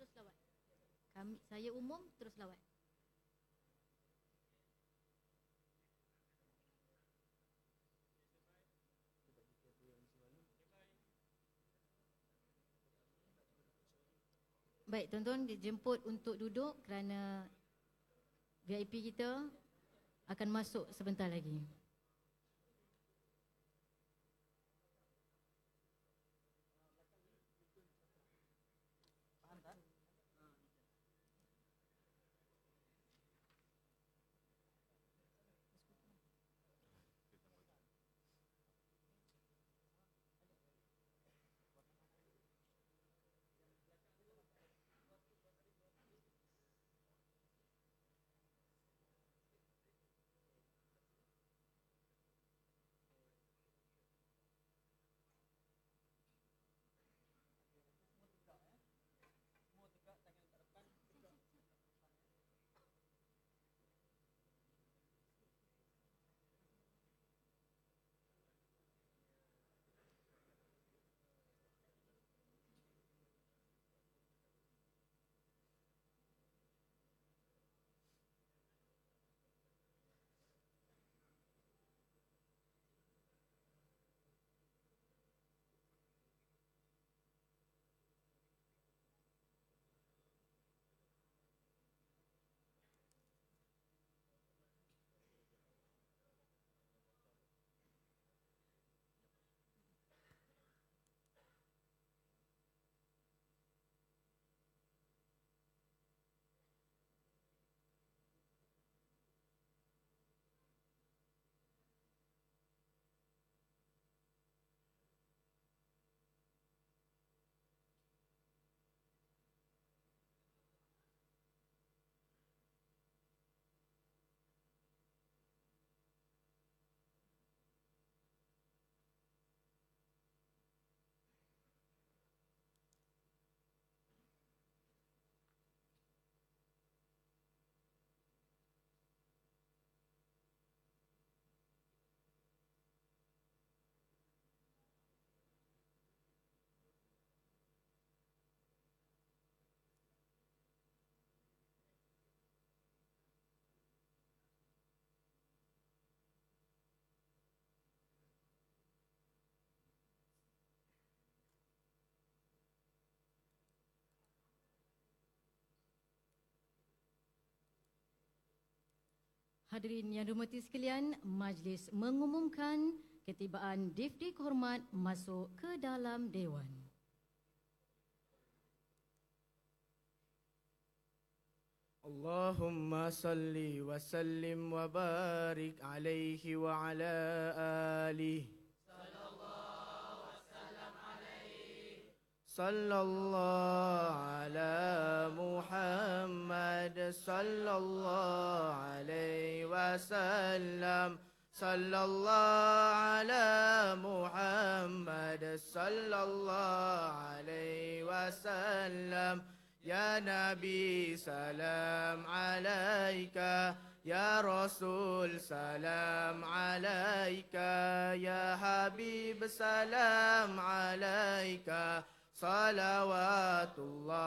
Terus lawat. Saya umum terus lawat. Baik, tuan-tuan dijemput untuk duduk kerana VIP kita akan masuk sebentar lagi. Hadirin yang dirahmati sekalian, majlis mengumumkan ketibaan Difti Kehormat masuk ke dalam Dewan. Allahumma salli wa sallim wa barik alaihi wa ala alihi. Sallallahu ala Muhammad sallallahu alaihi wasallam. Sallallahu ala Muhammad sallallahu alaihi wasallam. Ya Nabi salam alaika, Ya Rasul salam alaika, Ya Habib salam alaika. Salawatullah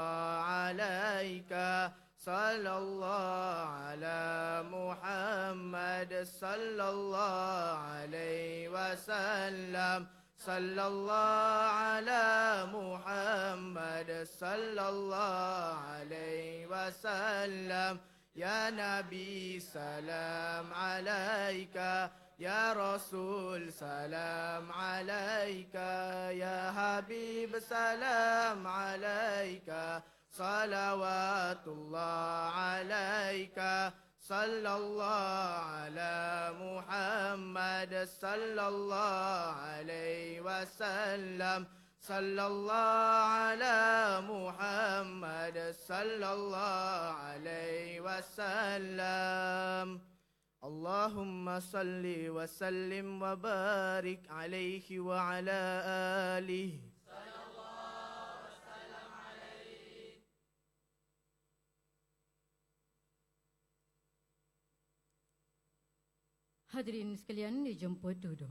alaika, sallallahu ala Muhammad sallallahu alaihi wasallam. Sallallahu ala Muhammad sallallahu alaihi wasallam. Ya Nabi salam alaika, Ya Rasul salam alaika, Ya Habib salam alaika. Salawatullah alaika, sallallahu ala Muhammad sallallahu alaihi wasallam. Sallallahu ala Muhammad sallallahu alaihi wasallam. Allahumma salli wa sallim wa barik alaihi wa ala alihi. Hadirin sekalian dijemput duduk.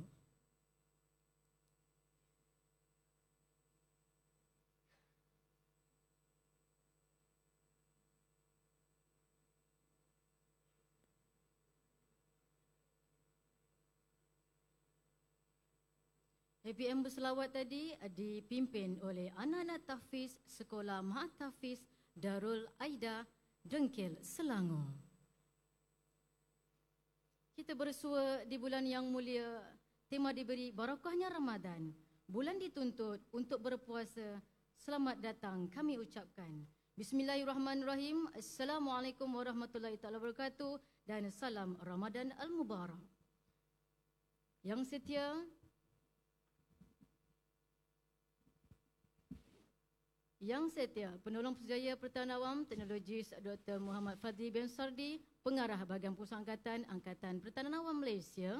APM berselawat tadi dipimpin oleh anak-anak tahfiz Sekolah Mahat Tahfiz Darul Aida, Dengkil, Selangor. Kita bersua di bulan yang mulia, tema diberi barakahnya Ramadan. Bulan dituntut untuk berpuasa. Selamat datang kami ucapkan. Bismillahirrahmanirrahim. Assalamualaikum warahmatullahi taala wabarakatuh dan salam Ramadan al-Mubarak. Yang setia, Penolong Pesjaya Pertahanan Awam Teknologis Dr. Muhammad Fadli bin Sardi, Pengarah Bahagian Pusat Angkatan Pertahanan Awam Malaysia.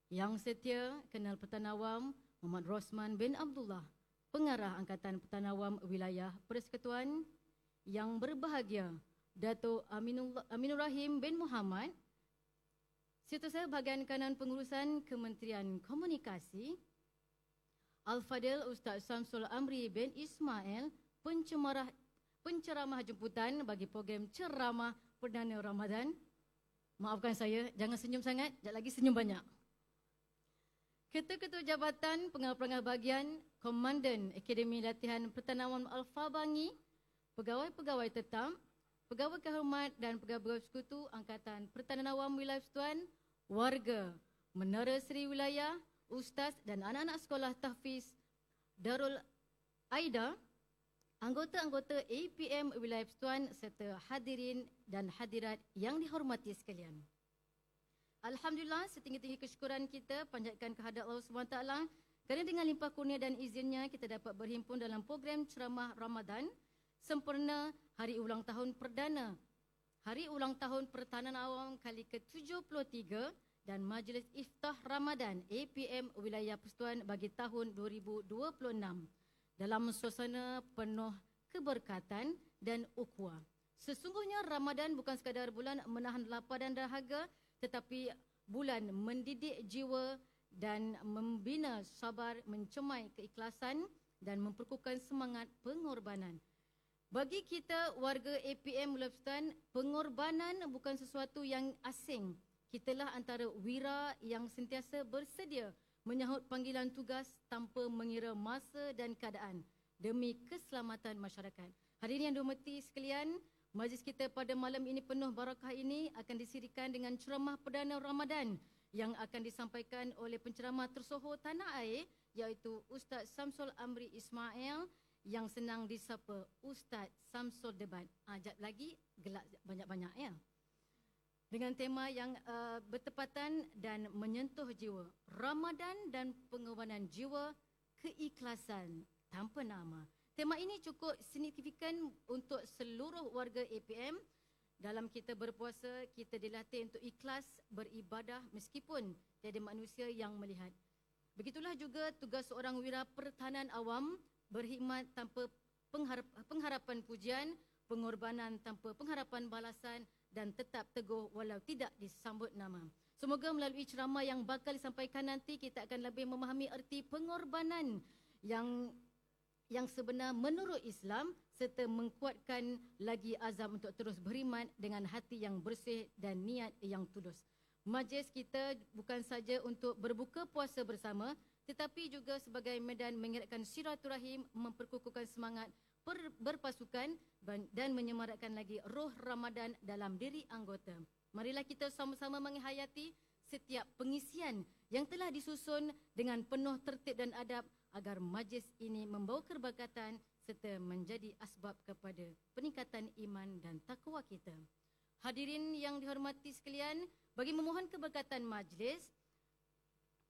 Yang setia, Kenal Pertahanan Awam Muhammad Rosman bin Abdullah, Pengarah Angkatan Pertahanan Awam Wilayah Persekutuan. Yang berbahagia, Dato' Aminur Rahim bin Muhammad, Setiausaha Bahagian Kanan Pengurusan Kementerian Komunikasi. Al-Fadil Ustaz Samsul Amri bin Ismail, penceramah jemputan bagi program ceramah Perdana Ramadan. Maafkan saya, jangan senyum sangat, sekejap lagi senyum banyak. Ketua-Ketua Jabatan Pengarah-Pengarah Bahagian, Komandan Akademi Latihan Pertahanan Awam Alfa Bangi, pegawai-pegawai tetap, pegawai kehormat dan pegawai sekutu Angkatan Pertahanan Awam Wilayah Persekutuan, warga Menara Seri Wilayah, Ustaz dan anak-anak sekolah tahfiz Darul Aida, anggota-anggota APM Wilayah Persekutuan serta hadirin dan hadirat yang dihormati sekalian. Alhamdulillah, setinggi-tinggi kesyukuran kita panjatkan kehadrat Allah SWT kerana dengan limpah kurnia dan izinnya kita dapat berhimpun dalam program ceramah Ramadan sempurna Hari Ulang Tahun Perdana, Hari Ulang Tahun Pertahanan Awam kali ke-73 dan Majlis Iftah Ramadan APM Wilayah Persekutuan bagi tahun 2026 dalam suasana penuh keberkatan dan ukhuwah. Sesungguhnya Ramadan bukan sekadar bulan menahan lapar dan dahaga, tetapi bulan mendidik jiwa dan membina sabar, mencemai keikhlasan dan memperkukuhkan semangat pengorbanan. Bagi kita warga APM Wilayah Persekutuan, pengorbanan bukan sesuatu yang asing. Kitalah antara wira yang sentiasa bersedia menyahut panggilan tugas tanpa mengira masa dan keadaan demi keselamatan masyarakat. Hadirin yang dihormati sekalian, majlis kita pada malam ini penuh barakah ini akan disirikan dengan ceramah Perdana Ramadan yang akan disampaikan oleh penceramah tersohor tanah air iaitu Ustaz Samsul Amri Ismail yang senang disapa Ustaz Samsul Debat. Sekejap lagi gelak banyak-banyak ya. Dengan tema yang bertepatan dan menyentuh jiwa. Ramadan dan pengorbanan jiwa, keikhlasan tanpa nama. Tema ini cukup signifikan untuk seluruh warga APM. Dalam kita berpuasa, kita dilatih untuk ikhlas beribadah meskipun tiada manusia yang melihat. Begitulah juga tugas seorang wira pertahanan awam, berkhidmat tanpa pengharapan pujian, pengorbanan tanpa pengharapan balasan dan tetap teguh walau tidak disambut nama. Semoga melalui ceramah yang bakal disampaikan nanti kita akan lebih memahami erti pengorbanan yang sebenar menurut Islam serta menguatkan lagi azam untuk terus beriman dengan hati yang bersih dan niat yang tulus. Majlis kita bukan saja untuk berbuka puasa bersama tetapi juga sebagai medan mengeratkan silaturahim, memperkukuhkan semangat berpasukan dan menyemarakkan lagi roh Ramadan dalam diri anggota. Marilah kita sama-sama menghayati setiap pengisian yang telah disusun dengan penuh tertib dan adab agar majlis ini membawa keberkatan serta menjadi asbab kepada peningkatan iman dan takwa kita. Hadirin yang dihormati sekalian, bagi memohon keberkatan majlis,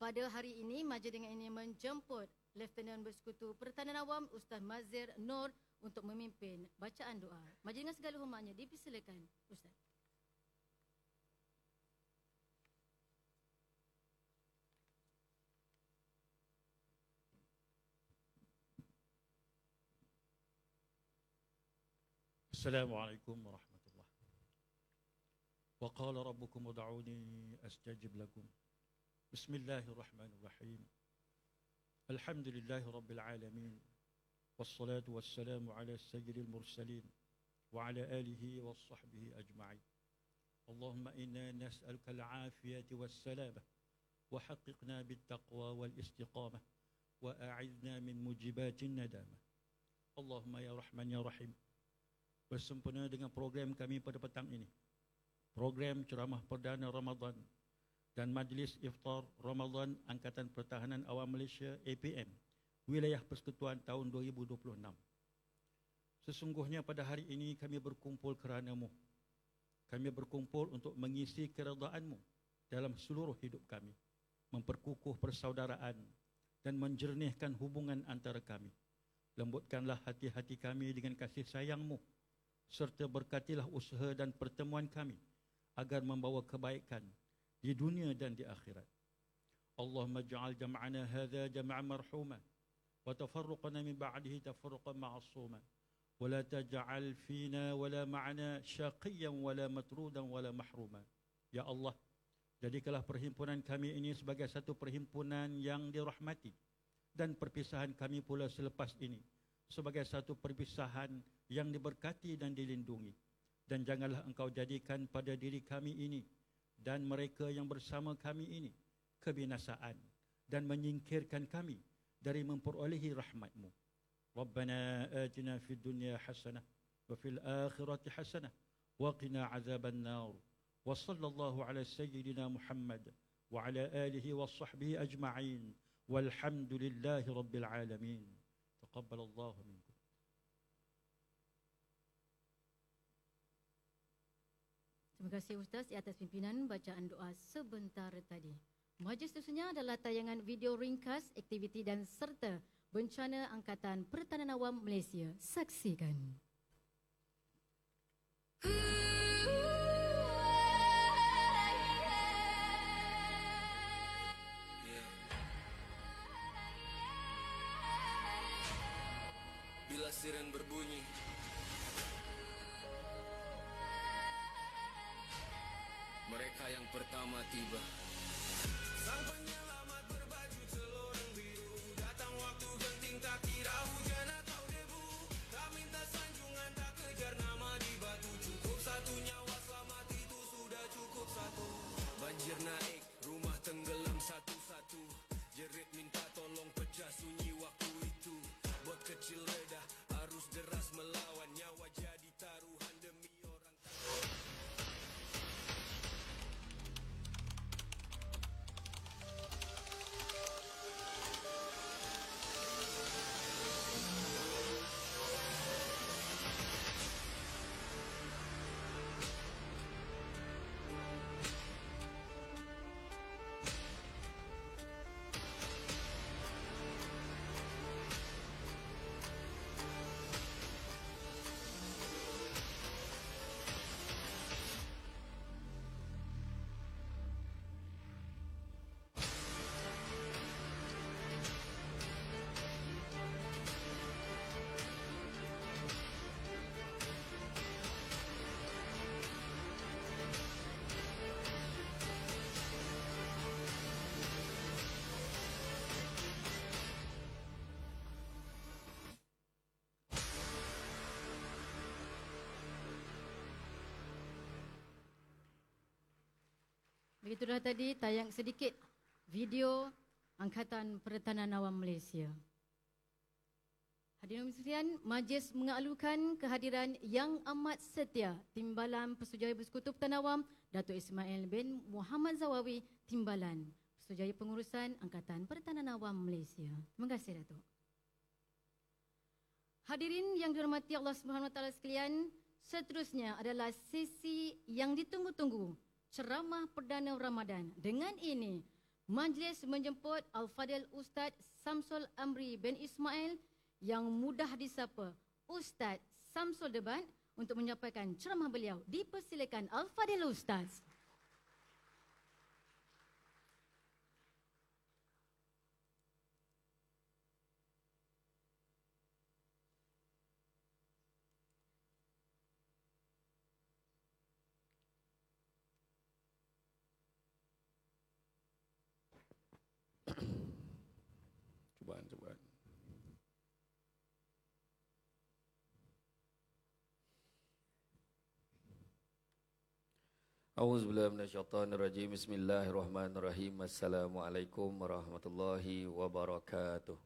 pada hari ini majlis dengan ini menjemput Lieutenant Bersekutu Pertahanan Awam Ustaz Mazir Nur untuk memimpin bacaan doa. Majlis dengan segala hormatnya dipersilakan Ustaz. Assalamualaikum warahmatullahi وقال ربكم ادعوني أستجب لكم. بسم الله الرحمن الرحيم. الحمد لله رب العالمين، والصلاة والسلام على سيد المرسلين وعلى آله وصحبه أجمعين. اللهم إنا نسألك العافية والسلامة، وحققنا بالتقوى والاستقامة، وأعذنا من موجبات الندامة. Allahumma ya Rahman ya Rahim. Bersempena dengan program kami pada petang ini, program ceramah perdana Ramadan dan Majlis Iftar Ramadan Angkatan Pertahanan Awam Malaysia APM Wilayah Persekutuan tahun 2026. Sesungguhnya pada hari ini kami berkumpul kerana-Mu. Kami berkumpul untuk mengisi keredaan-Mu dalam seluruh hidup kami, memperkukuh persaudaraan dan menjernihkan hubungan antara kami. Lembutkanlah hati-hati kami dengan kasih sayang-Mu, serta berkatilah usaha dan pertemuan kami agar membawa kebaikan di dunia dan di akhirat. Allahumma ja'al jam'ana hadha jam'an marhuma, wa tafarruqana min ba'dihi tafarruqan ma'asuma, wa la taj'al fina wa la ma'ana syaqiyan wa la matrudan wa la mahruma. Ya Allah, jadikanlah perhimpunan kami ini sebagai satu perhimpunan yang dirahmati, dan perpisahan kami pula selepas ini sebagai satu perpisahan yang diberkati dan dilindungi. Dan janganlah Engkau jadikan pada diri kami ini dan mereka yang bersama kami ini kebinasaan dan menyingkirkan kami dari memperolehi rahmat-Mu. Rabbana atina fid dunya hasanah wa fil akhirati hasanah wa qina azaban nar. Wa sallallahu ala sayyidina Muhammad wa ala alihi wa sahbihi ajma'in. Walhamdulillahi Rabbil Alamin. Taqabbalallahu minkum. Terima kasih Ustaz di atas pimpinan bacaan doa sebentar tadi. Majlis seterusnya adalah tayangan video ringkas aktiviti dan serta bencana Angkatan Pertahanan Awam Malaysia. Saksikan. Bila siren berbunyi, mereka yang pertama tiba. Sang penyelamat berbaju celorang biru, datang waktu genting tak kira hujan atau debu. Tak minta sanjungan, tak kejar nama di batu. Cukup satu nyawa selamat, itu sudah cukup satu. Banjir naik, rumah tenggelam satu-satu. Jerit minta tolong, pecah sunyi waktu itu. Bot kecil redah, arus deras melawan, nyawa jadi taruhan demi orang tak. Begitulah tadi tayang sedikit video Angkatan Pertahanan Awam Malaysia. Hadirin sekalian, majlis mengalukan kehadiran yang amat setia Timbalan Persujaya Bersekutu Pertahanan Awam Datuk Ismail bin Muhammad Zawawi, Timbalan Persujaya Pengurusan Angkatan Pertahanan Awam Malaysia. Terima kasih Datuk. Hadirin yang dihormati Allah SWT sekalian, seterusnya adalah sesi yang ditunggu-tunggu, ceramah perdana Ramadan. Dengan ini, majlis menjemput Al-Fadil Ustaz Samsul Amri bin Ismail yang mudah disapa Ustaz Samsul Deban untuk menyampaikan ceramah beliau. Dipersilakan Al-Fadil Ustaz. A'udzubillahi minasyaitonirrajim. Bismillahirrahmanirrahim. Assalamualaikum warahmatullahi wabarakatuh.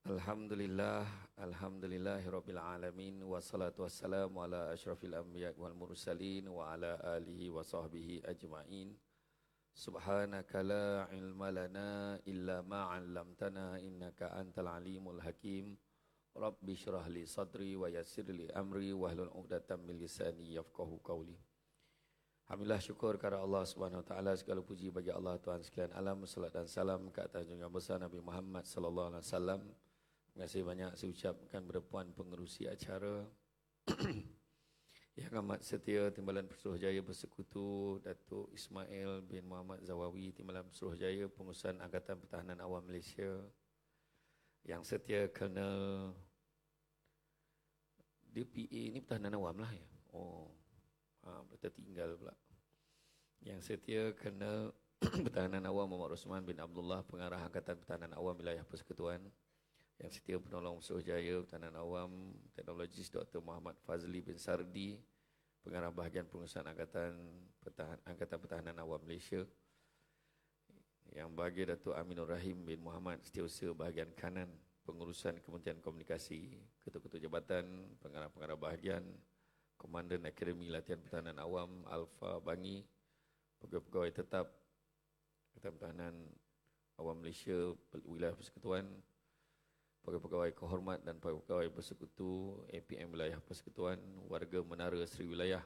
Alhamdulillahirabbil alamin wassalatu wassalamu ala asyrafil anbiya wal mursalin wa ala alihi wa sahbihi ajma'in. Subhanaka la ilma lana illa ma 'allamtana innaka antal alimul hakim. Rabbi syrah li sadri wa yassir li amri wahlul 'uqdatam min lisani yafqahu qawli. Alhamdulillah, syukur kepada Allah Subhanahu wa taala, segala puji bagi Allah Tuhan sekalian alam, salat dan salam ke atas junjungan besar Nabi Muhammad sallallahu alaihi wasallam. Terima kasih banyak saya ucapkan kepada puan pengerusi acara yang amat setia Timbalan Pesuruhjaya Bersekutu, Datuk Ismail bin Muhammad Zawawi, Timbalan Pesuruhjaya Pengurusan Angkatan Pertahanan Awam Malaysia, yang setia Colonel DPA ni pertahanan awam lah ya. Tertinggal pula. Yang setia Colonel Pertahanan Awam Muhammad Rosman bin Abdullah, Pengarah Angkatan Pertahanan Awam Wilayah Persekutuan. Yang setia Penolong Pesuruhjaya Pertahanan Awam Teknologis Dr. Muhammad Fazli bin Sardi, Pengarah Bahagian Pengurusan Angkatan Pertahanan Awam Malaysia. Yang bahagia Datuk Aminur Rahim bin Muhammad, Setiausaha Bahagian Kanan Pengurusan Kementerian Komunikasi, Ketua-Ketua Jabatan, Pengarah-pengarah Bahagian, Komandan Akademi Latihan Pertahanan Awam Alfa Bangi, Pegawai-pegawai tetap Angkatan Pertahanan Awam Malaysia Wilayah Persekutuan, pegawai-pegawai kehormat dan pegawai bersekutu APM Wilayah Persekutuan, warga Menara Seri Wilayah,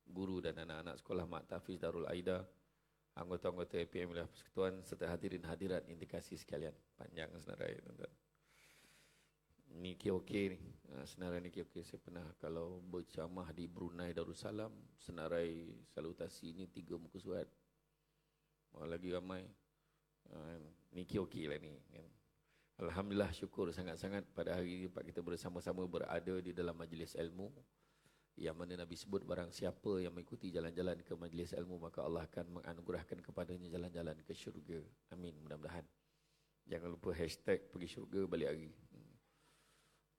guru dan anak-anak sekolah Mak Tafiz Darul Aida, anggota-anggota APM Wilayah Persekutuan, serta hadirin hadirat indikasi sekalian. Panjang senarai tuan-tuan. Ni okey ni. Senarai ni okey. Saya pernah kalau berceramah di Brunei Darussalam, senarai salutasi ni 3 muka surat. Lagi ramai. Ni okey lah ni. Alhamdulillah, syukur sangat-sangat pada hari ini kita bersama-sama berada di dalam majlis ilmu, yang mana Nabi sebut barang siapa yang mengikuti jalan-jalan ke majlis ilmu, maka Allah akan menganugerahkan kepadanya jalan-jalan ke syurga. Amin, mudah-mudahan. Jangan lupa hashtag pergi syurga balik hari.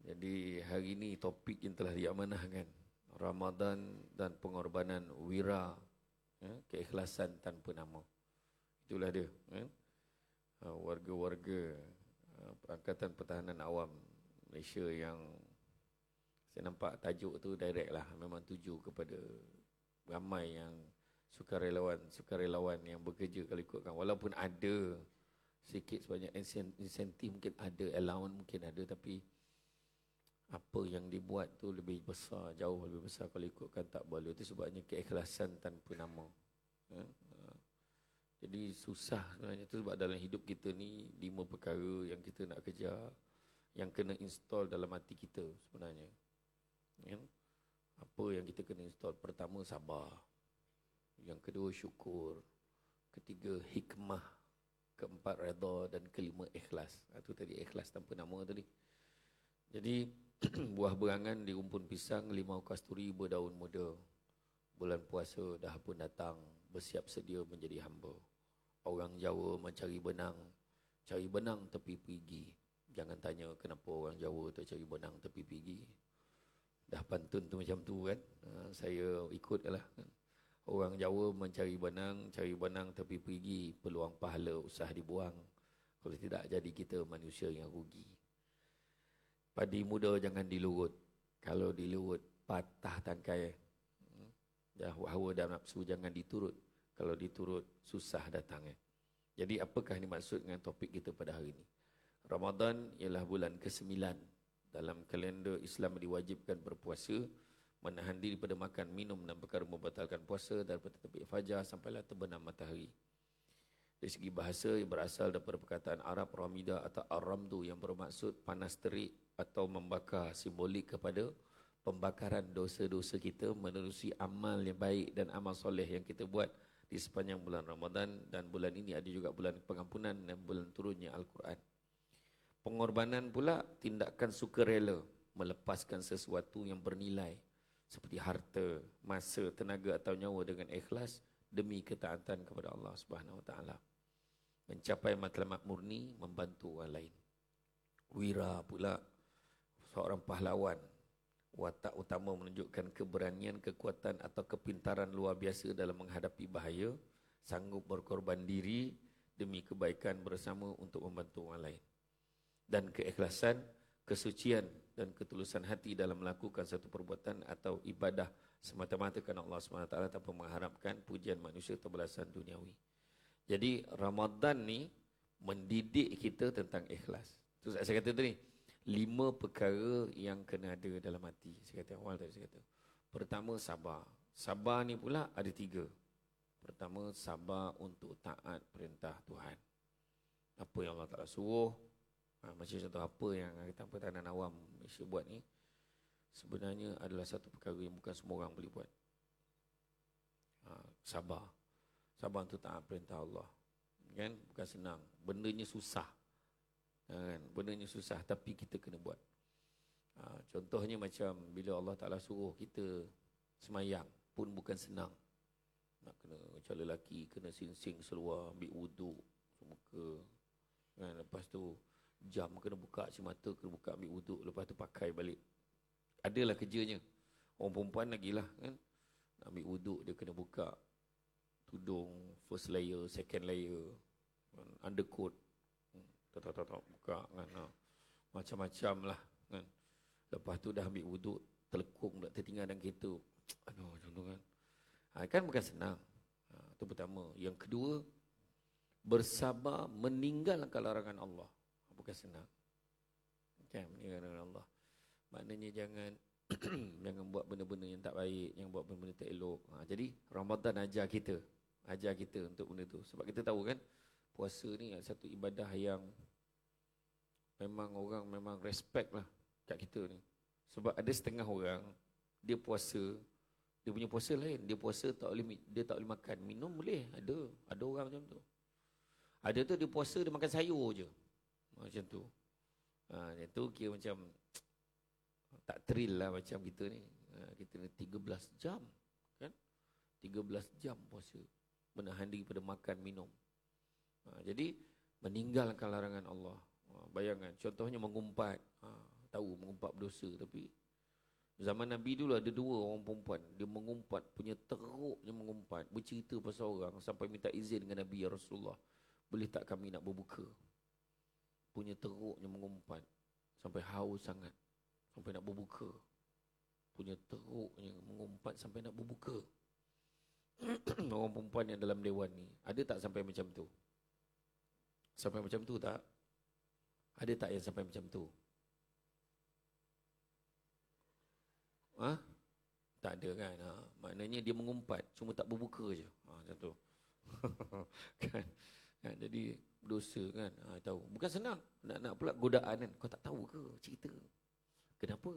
Jadi hari ini topik yang telah diamanahkan, Ramadan dan pengorbanan wira, keikhlasan tanpa nama. Itulah dia. Warga-warga Angkatan Pertahanan Awam Malaysia yang saya nampak tajuk tu direct lah, memang tuju kepada ramai yang sukarelawan yang bekerja kalau ikutkan. Walaupun ada sikit sebanyak insentif mungkin ada, allowance mungkin ada, tapi apa yang dibuat tu lebih besar, jauh lebih besar kalau ikutkan tak boleh. Itu sebabnya keikhlasan tanpa nama. Jadi susah sebenarnya tu, sebab dalam hidup kita ni 5 perkara yang kita nak kejar, yang kena install dalam hati kita sebenarnya. Apa yang kita kena install? Pertama, sabar. Yang kedua, syukur. Ketiga, hikmah. Keempat, redha. Dan kelima, ikhlas. Itu tadi ikhlas tanpa nama tadi. Jadi buah berangan di rumpun pisang, limau kasturi berdaun muda. Bulan puasa dah pun datang, bersiap sedia menjadi hamba. Orang Jawa mencari benang, cari benang tepi perigi. Jangan tanya kenapa orang Jawa tu cari benang tepi perigi. Dah pantun tu macam tu kan. Saya ikut lah. Orang Jawa mencari benang, cari benang tepi perigi. Peluang pahala usah dibuang. Kalau tidak, jadi kita manusia yang rugi. Padi muda jangan dilurut. Kalau dilurut, patah tangkai. Hawa dan nafsu jangan diturut. Kalau diturut, susah datang. Jadi apakah ini maksud dengan topik kita pada hari ini? Ramadan ialah bulan ke-9. Dalam kalender Islam diwajibkan berpuasa, menahan diri pada makan, minum dan perkara membatalkan puasa daripada terbit fajar sampailah terbenam matahari. Dari segi bahasa, ia berasal daripada perkataan Arab ramida atau ar-ramdu yang bermaksud panas terik atau membakar, simbolik kepada pembakaran dosa-dosa kita menerusi amal yang baik dan amal soleh yang kita buat di sepanjang bulan Ramadan. Dan bulan ini ada juga bulan pengampunan dan bulan turunnya Al-Quran. Pengorbanan pula tindakan sukarela melepaskan sesuatu yang bernilai seperti harta, masa, tenaga atau nyawa dengan ikhlas demi ketaatan kepada Allah Subhanahu Wa Taala. Mencapai matlamat murni, membantu orang lain. Wira pula seorang pahlawan Watak utama menunjukkan keberanian, kekuatan atau kepintaran luar biasa dalam menghadapi bahaya, sanggup berkorban diri demi kebaikan bersama untuk membantu orang lain. Dan keikhlasan, kesucian dan ketulusan hati dalam melakukan satu perbuatan atau ibadah semata-mata kerana Allah SWT tanpa mengharapkan pujian manusia atau balasan duniawi. Jadi Ramadan ni mendidik kita tentang ikhlas. Tu saya kata tadi, 5 perkara yang kena ada dalam hati. Saya kata awal tadi saya kata. Pertama, sabar. Sabar ni pula ada 3. Pertama, sabar untuk taat perintah Tuhan. Apa yang Allah Ta'ala suruh, macam contoh apa yang kita pertahanan awam Malaysia buat ni, sebenarnya adalah satu perkara yang bukan semua orang boleh buat. Sabar. Sabar untuk taat perintah Allah. Kan? Bukan senang. Bendanya susah. Kan? Bendanya susah tapi kita kena buat. Contohnya macam bila Allah Ta'ala suruh kita semayang pun bukan senang. Nak kena macam lelaki, kena sing-sing seluar, ambil wuduk, muka. Kan? Lepas tu jam kena buka, mata kena buka, ambil wuduk, lepas tu pakai balik. Adalah kerjanya. Orang perempuan lagi lah kan. Nak ambil wuduk dia kena buka tudung, first layer, second layer, undercoat, buka kan. Macam-macam lah kan. Lepas tu dah ambil wuduk, telekung pula tertinggal dalam kereta. Aduh, contoh kan. Kan bukan senang. Itu pertama. Yang kedua, bersabar meninggalkan larangan Allah. Bukan senang. Kan, meninggalkan Allah. Maknanya jangan jangan buat benda-benda yang tak baik, jangan buat benda-benda tak elok. Jadi Ramadan ajar kita untuk benda tu. Sebab kita tahu kan, puasa ni satu ibadah yang memang orang memang respect lah kat kita ni. Sebab ada setengah orang, dia puasa, dia punya puasa lain. Dia puasa dia tak boleh makan. Minum boleh, ada orang macam tu. Ada tu dia puasa, dia makan sayur je. Macam tu. Itu kira macam tak thrill lah macam kita ni. Kita ni 13 jam kan? 13 jam puasa, menahan diri pada makan, minum. Jadi meninggalkan larangan Allah. Bayangkan, contohnya mengumpat. Tahu mengumpat berdosa, tapi zaman Nabi dulu ada 2 orang perempuan. Dia mengumpat, punya teruknya mengumpat, bercerita pasal orang sampai minta izin dengan Nabi, ya Rasulullah, boleh tak kami nak berbuka? Punya teruknya mengumpat sampai haus sangat, sampai nak berbuka. Punya teruknya mengumpat sampai nak berbuka. Orang perempuan yang dalam dewan ni, ada tak sampai macam tu? Sampai macam tu tak? Ada tak yang sampai macam tu? Tak ada kan? Maknanya dia mengumpat, cuma tak berbuka je. Macam tu. Kan? Jadi dosa kan. Tahu. Bukan senang. Nak pula godaan kan. Kau tak tahu ke cerita? Kenapa?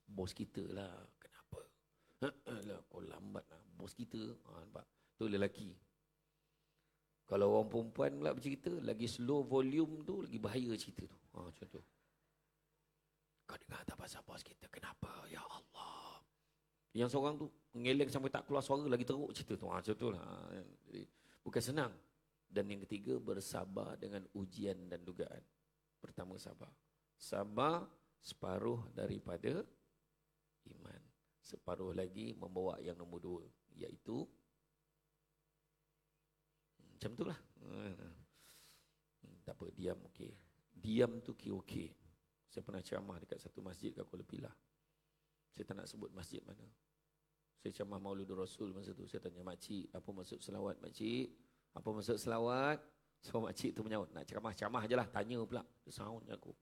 Bos kita lah. Kenapa? Lah, kau lambat lah. Bos kita. Nampak? Tu lelaki. Kalau orang perempuan pula bercerita, lagi slow volume tu, lagi bahaya cerita tu. Macam tu. Kau dengar tak pasal bos kita? Kenapa? Ya Allah. Yang seorang tu mengeleng sampai tak keluar suara, lagi teruk cerita tu. Macam tu lah. Jadi, bukan senang. Dan yang ketiga, bersabar dengan ujian dan dugaan. Pertama, sabar. Sabar separuh daripada iman. Separuh lagi membawa yang nombor 2, iaitu macam tu lah. Tak apa, diam okey. Diam tu okey. Saya pernah ceramah dekat satu masjid kat Kuala Pilah. Saya tak nak sebut masjid mana. Saya ceramah Maulidur Rasul masa tu. Saya tanya makcik, apa maksud selawat makcik? Apa maksud selawat? So makcik tu menjawab, nak ceramah je lah. Tanya pula. Dia sound aku.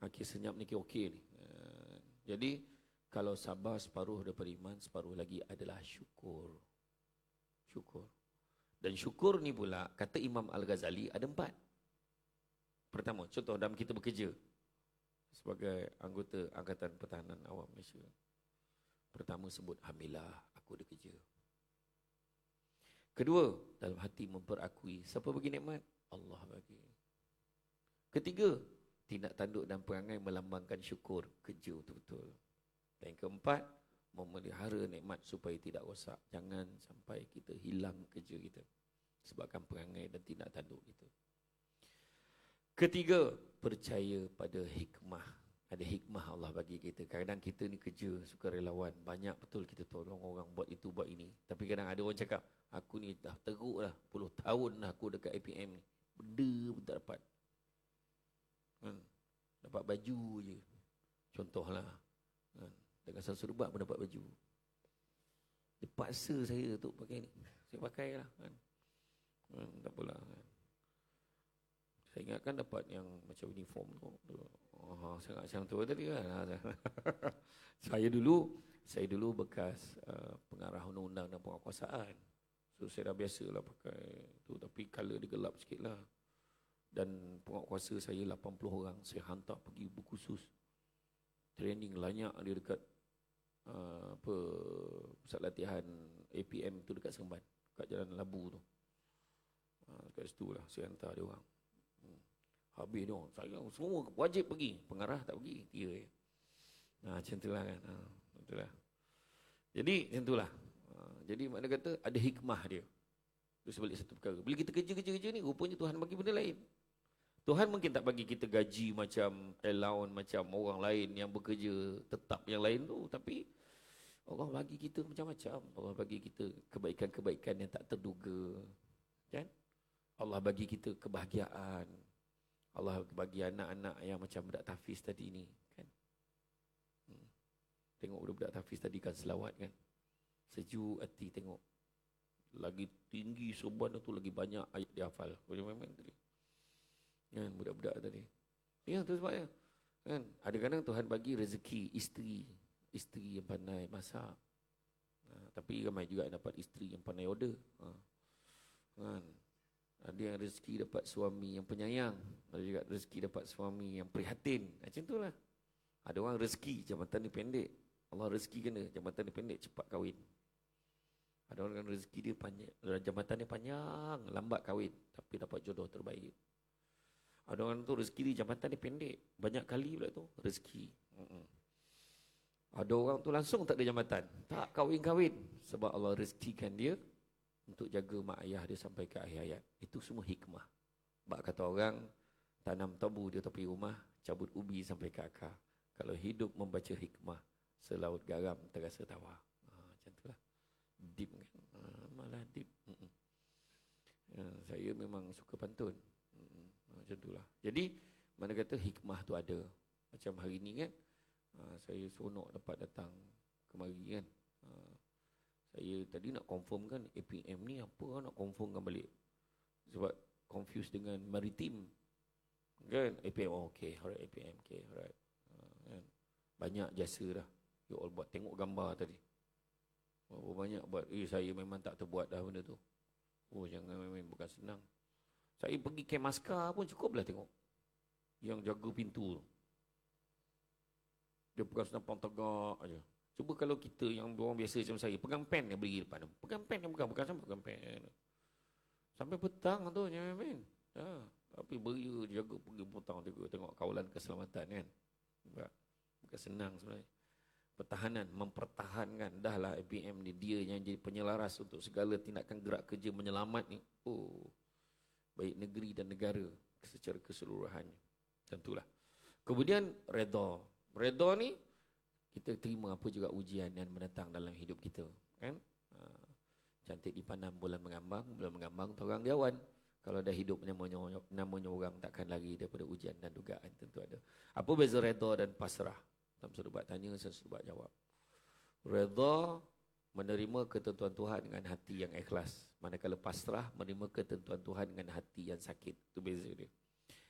Akhir senyap ni okey ni. Jadi, kalau sabar separuh daripada iman, separuh lagi adalah syukur. Syukur. Dan syukur ni pula, kata Imam Al-Ghazali, ada 4. Pertama, contoh dalam kita bekerja sebagai anggota Angkatan Pertahanan Awam Malaysia. Pertama sebut, alhamdulillah aku ada kerja. Kedua, dalam hati memperakui, siapa bagi nikmat? Allah bagi. Ketiga, tindak tanduk dan perangai melambangkan syukur, kerja betul-betul. Dan yang keempat, memelihara nikmat supaya tidak rosak. Jangan sampai kita hilang kerja kita sebabkan perangai dan tindak tanduk kita. Ketiga, percaya pada hikmah. Ada hikmah Allah bagi kita. Kadang kita ni kerja sukarelawan, banyak betul kita tolong orang buat itu, buat ini. Tapi kadang ada orang cakap, aku ni dah teruk dah, 10 tahun dah aku dekat APM ni. Benda pun tak dapat. Dapat baju je. Contohlah. Dengan satu serbat pun dapat baju. Dia paksa saya untuk pakai ni. Saya pakai lah. Tak apalah. Saya ingatkan dapat yang macam uniform tu. Sangat macam tu tadi kan. Saya dulu bekas pengarah undang-undang dan penguasaan. So saya dah biasa lah pakai tu. Tapi colour dia gelap sikit lah. Dan penguasa saya 80 orang. Saya hantar pergi berkhusus. Training banyak dia dekat pusat latihan APM tu dekat Seremban, kat Jalan Labu tu. Dekat situ lah saya hantar dia orang. Habis dia orang, saya semua wajib pergi, pengarah tak pergi, 3 je. Macam tu lah kan. Itulah. Jadi macam tu lah. Jadi makna kata ada hikmah dia. Itu sebalik satu perkara. Bila kita kerja ni, rupanya Tuhan bagi benda lain. Tuhan mungkin tak bagi kita gaji macam allowance macam orang lain yang bekerja tetap yang lain tu. Tapi Allah bagi kita macam-macam. Allah bagi kita kebaikan-kebaikan yang tak terduga. Kan? Allah bagi kita kebahagiaan. Allah bagi anak-anak yang macam budak tahfiz tadi ni. Kan? Tengok budak tahfiz tadi kan selawat kan. Sejuk hati tengok. Lagi tinggi Seremban tu lagi banyak ayat dia hafal. Boleh main tadi. Kan budak-budak tadi. Ya tu sebabnya. Kan ada kadang Tuhan bagi rezeki isteri yang pandai masak. Tapi ramai juga yang dapat isteri yang pandai order. Kan ada yang rezeki dapat suami yang penyayang, ada juga rezeki dapat suami yang prihatin. Macam itulah. Ada orang rezeki jabatan dia pendek. Allah rezeki kena jabatan dia pendek cepat kahwin. Ada orang rezeki dia panjang, jabatan dia panjang, lambat kahwin tapi dapat jodoh terbaik. Ada orang tu rezeki dia jabatan dia pendek, banyak kali pula tu rezeki. Ada orang tu langsung tak ada jabatan, tak kahwin-kahwin sebab Allah rezekikan dia untuk jaga mak ayah dia sampai ke akhir hayat. Itu semua hikmah. Bak kata orang, tanam tabu di tepi rumah, cabut ubi sampai ke akar. Kalau hidup membaca hikmah, selaut garam terasa tawar. Macam itulah. Deep kan? Malah deep. Saya memang suka pantun. Macam itulah. Jadi, mana kata hikmah tu ada. Macam hari ni kan, saya seronok dapat datang kemari kan. Saya tadi nak confirm kan APM ni apa, nak confirmkan balik. Sebab confused dengan maritim. Kan? APM, okay, alright APM, okay, alright. Kan? Banyak jasa dah. You all buat, tengok gambar tadi. Banyak buat, saya memang tak terbuat dah benda tu. Jangan main-main, bukan senang. Saya pergi camp askar pun cukup lah tengok. Yang jaga pintu tu. Dia pegang senapan tegak aja. Cuba kalau kita yang orang biasa macam saya, pegang pen yang berdiri depan. Pegang pen yang pegang sampai pegang pen. Sampai petang tu jangan main. Tapi beria jaga pergi petang tengok kawalan keselamatan kan. Bukan senang sebenarnya. Pertahanan, mempertahankan. Dah lah APM ni, dia yang jadi penyelaras untuk segala tindakan gerak kerja menyelamat ni. Baik negeri dan negara secara keseluruhannya. Tentulah. Kemudian redha. Redha ni kita terima apa juga ujian yang mendatang dalam hidup kita, kan? Cantik dipandang bulan mengambang orang diawan. Kalau dah hidup namanya orang takkan lari daripada ujian dan dugaan, tentu ada. Apa beza redha dan pasrah? Dalam serbat tanya, saya serbat jawab. Redha menerima ketentuan Tuhan dengan hati yang ikhlas. Manakala pasrah menerima ketentuan Tuhan dengan hati yang sakit. Itu beza dia.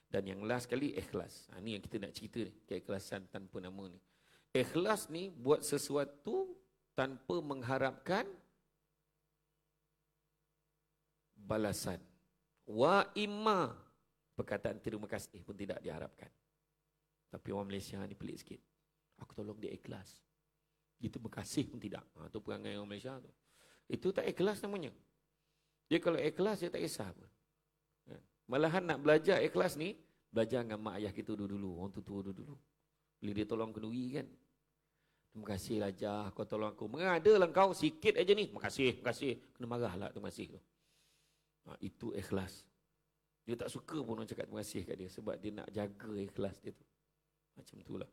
Dan yang last sekali ikhlas. Ni yang kita nak cerita ni. Keikhlasan tanpa nama ni. Ikhlas ni buat sesuatu tanpa mengharapkan balasan. Wa imma, perkataan terima kasih pun tidak diharapkan. Tapi orang Malaysia ni pelik sikit. Aku tolong dia ikhlas. Dia terima kasih pun tidak. Itu perangai orang Malaysia tu. Itu tak ikhlas namanya. Dia kalau ikhlas dia tak kisah pun. Malahan nak belajar ikhlas ni, belajar dengan mak ayah kita dulu-dulu, orang tua dulu-dulu. Bila dia tolong kenduri kan. Terima kasih lah Jah, kau tolong aku. Mengadalah kau sikit aja ni. Terima kasih. Kena marah lah terima kasih tu. Itu ikhlas. Dia tak suka pun orang cakap terima kasih kat dia. Sebab dia nak jaga ikhlas dia tu. Macam itulah.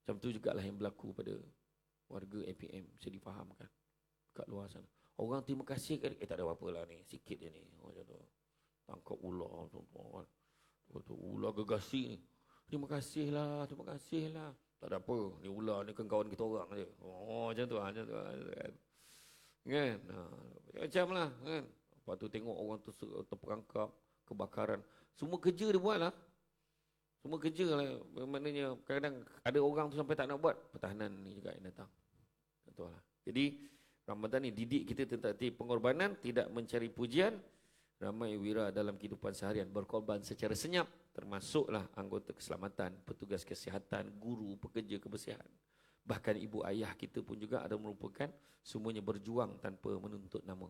Macam tu jugalah yang berlaku pada warga APM, bisa difahamkan kat luar sana. Orang terima kasih kan, tak ada apa-apa lah ni, sikit je ni. Macam tu. Tangkap ular, ular gegasi ni. Terima kasih lah. Tak ada apa, ni ular ni kan kawan kita orang je. Macam tu lah. Kan? Macam lah kan. Lepas tu tengok orang tu terperangkap, kebakaran. Semua kerja dia buat lah. Semua kerja lah. Maknanya kadang-kadang ada orang tu sampai tak nak buat, pertahanan ni juga yang datang. Betul lah. Jadi Ramadan ni didik kita tentang pengorbanan, tidak mencari pujian. Ramai wira dalam kehidupan seharian berkorban secara senyap, termasuklah anggota keselamatan, petugas kesihatan, guru, pekerja kebersihan. Bahkan ibu ayah kita pun juga ada merupakan semuanya berjuang tanpa menuntut nama.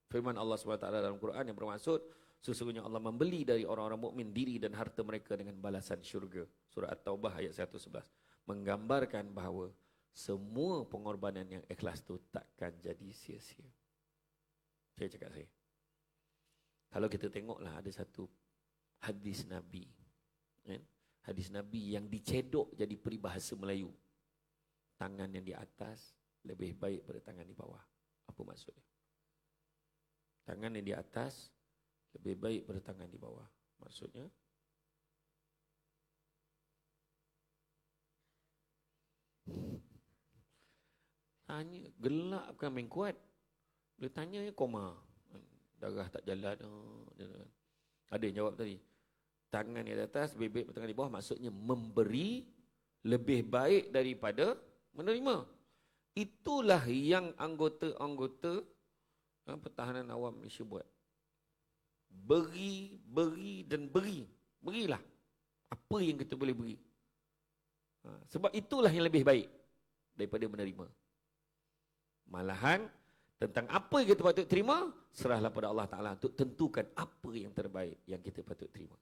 Firman Allah SWT dalam Quran yang bermaksud, sesungguhnya Allah membeli dari orang-orang mukmin diri dan harta mereka dengan balasan syurga. Surah At-Taubah ayat 111. Menggambarkan bahawa semua pengorbanan yang ikhlas itu takkan jadi sia-sia. Saya cakap saya. Kalau kita tengoklah ada satu hadis Nabi. Kan? Hadis Nabi yang dicedok jadi peribahasa Melayu. Tangan yang di atas lebih baik pada tangan di bawah. Apa maksudnya? Tangan yang di atas lebih baik pada tangan di bawah. Maksudnya? Tanya, gelak bukan main kuat. Bila tanya, koma. Darah tak jalan. Ada yang jawab tadi. Tangan yang di atas, lebih baik pada tangan di bawah. Maksudnya memberi lebih baik daripada menerima. Itulah yang anggota-anggota pertahanan awam Malaysia buat. Beri, beri dan beri. Berilah. Apa yang kita boleh beri. Sebab itulah yang lebih baik daripada menerima. Malahan, tentang apa yang kita patut terima, serahlah pada Allah Ta'ala untuk tentukan apa yang terbaik yang kita patut terima.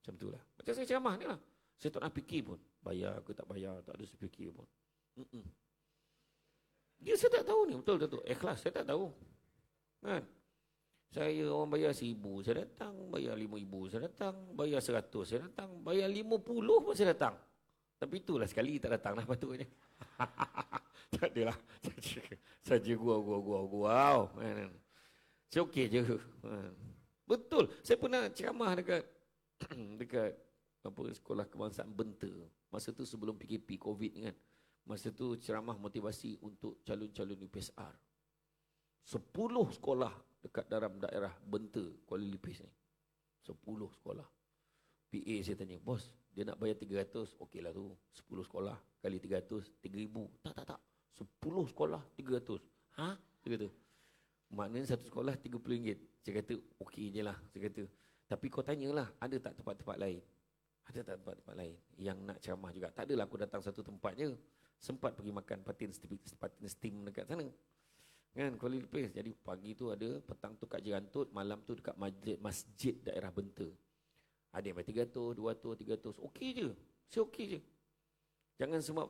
Macam itulah. Macam saya ceramah ni lah. Saya tak nak fikir pun. Bayar ke tak bayar, tak ada saya fikir pun. Dia saya tak tahu ni, betul tak? Ikhlas, saya tak tahu. Kan? Saya orang bayar 1,000, saya datang. Bayar 5,000, saya datang. Bayar 100, saya datang. Bayar 50 pun saya datang. Tapi itulah sekali tak datang lah patutnya. Tak adalah. Saja gua. Saya okey je. Betul. Saya pernah ceramah dekat sekolah kebangsaan Benta. Masa tu sebelum PKP COVID kan. Masa tu ceramah motivasi untuk calon-calon UPSR. 10 sekolah dekat dalam daerah Benta, Kuala Lipis ni. 10 sekolah. PA saya tanya, bos, dia nak bayar 300, okeylah tu. 10 sekolah kali 300, 3,000. Tak. 10 sekolah 300. Ha? Dia kata. Maknanya satu sekolah RM30. Saya kata, okey je lah. Saya kata, tapi kau tanyalah, ada tak tempat-tempat lain? Ada tak tempat-tempat lain yang nak ceramah juga? Tak adalah aku datang satu tempat je. Sempat pergi makan patin steam dekat sana. Kan, Kuala Lipis. Jadi pagi tu ada, petang tu kat Jerantut, malam tu dekat masjid daerah Benta. Ada yang bayar 300, 200, 300. Okey je. Saya okey je. Jangan sebab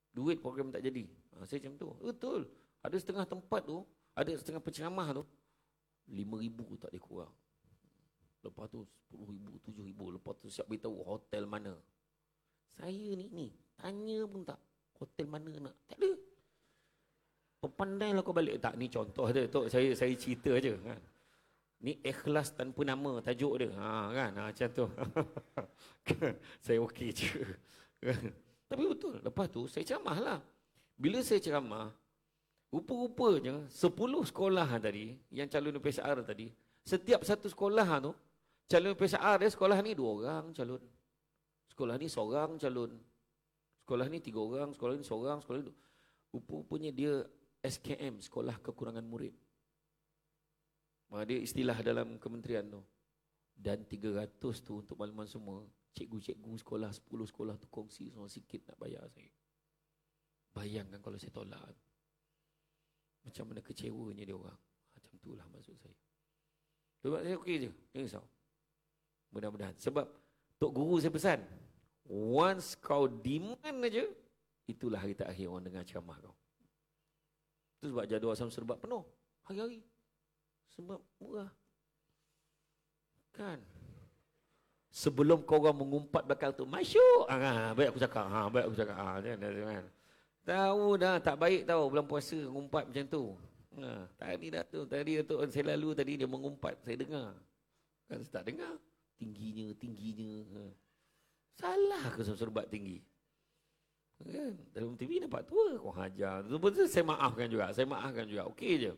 duit program tak jadi. Saya macam tu. Betul. Ada setengah tempat tu, ada setengah penceramah tu, 5,000 tak ada kurang. Lepas tu 10,000, 7,000. Lepas tu siap beritahu hotel mana. Saya ni, tanya pun tak. Hotel mana nak? Tak ada. Pandai lah kau balik. Tak, ni contoh je. Tok, saya cerita je. Kan? Ni ikhlas tanpa nama tajuk dia. Kan? Macam tu. Saya okey je. Tapi betul. Lepas tu saya ceramah lah. Bila saya ceramah, rupa-rupanya 10 sekolah tadi, yang calon UPSR tadi, setiap satu sekolah tu, calon UPSR dia sekolah ni 2 orang calon. Sekolah ni seorang calon. Sekolah ni 3 orang, sekolah ni seorang, sekolah ni 2. Rupa-rupanya dia SKM, sekolah kekurangan murid. Dia istilah dalam kementerian tu. Dan 300 tu untuk makluman semua, cikgu-cikgu sekolah 10 sekolah tu kongsi semua sikit nak bayar saya. Bayangkan kalau saya tolak. Macam mana kecewanya dia orang. Macam itulah maksud saya. Sebab saya okey je. Jangan risau. Mudah-mudahan. Sebab Tok Guru saya pesan, once kau demand aja, itulah hari terakhir orang dengar ceramah kau. Itu sebab jadual Asam Serbat penuh. Hari-hari. Sebab murah. Kan? Sebelum kau orang mengumpat belakang tu, masuk. Baik aku cakap. Baik aku cakap. Kan. Tahu dah, tak baik tahu bulan puasa mengumpat macam tu. Tadi Datuk saya lalu tadi dia mengumpat, saya dengar. Kan saya tak dengar. Tingginya. Salah ke serbat tinggi? Kan? Dalam TV nampak tua, kau hajar. Betul saya maafkan juga. Okey je.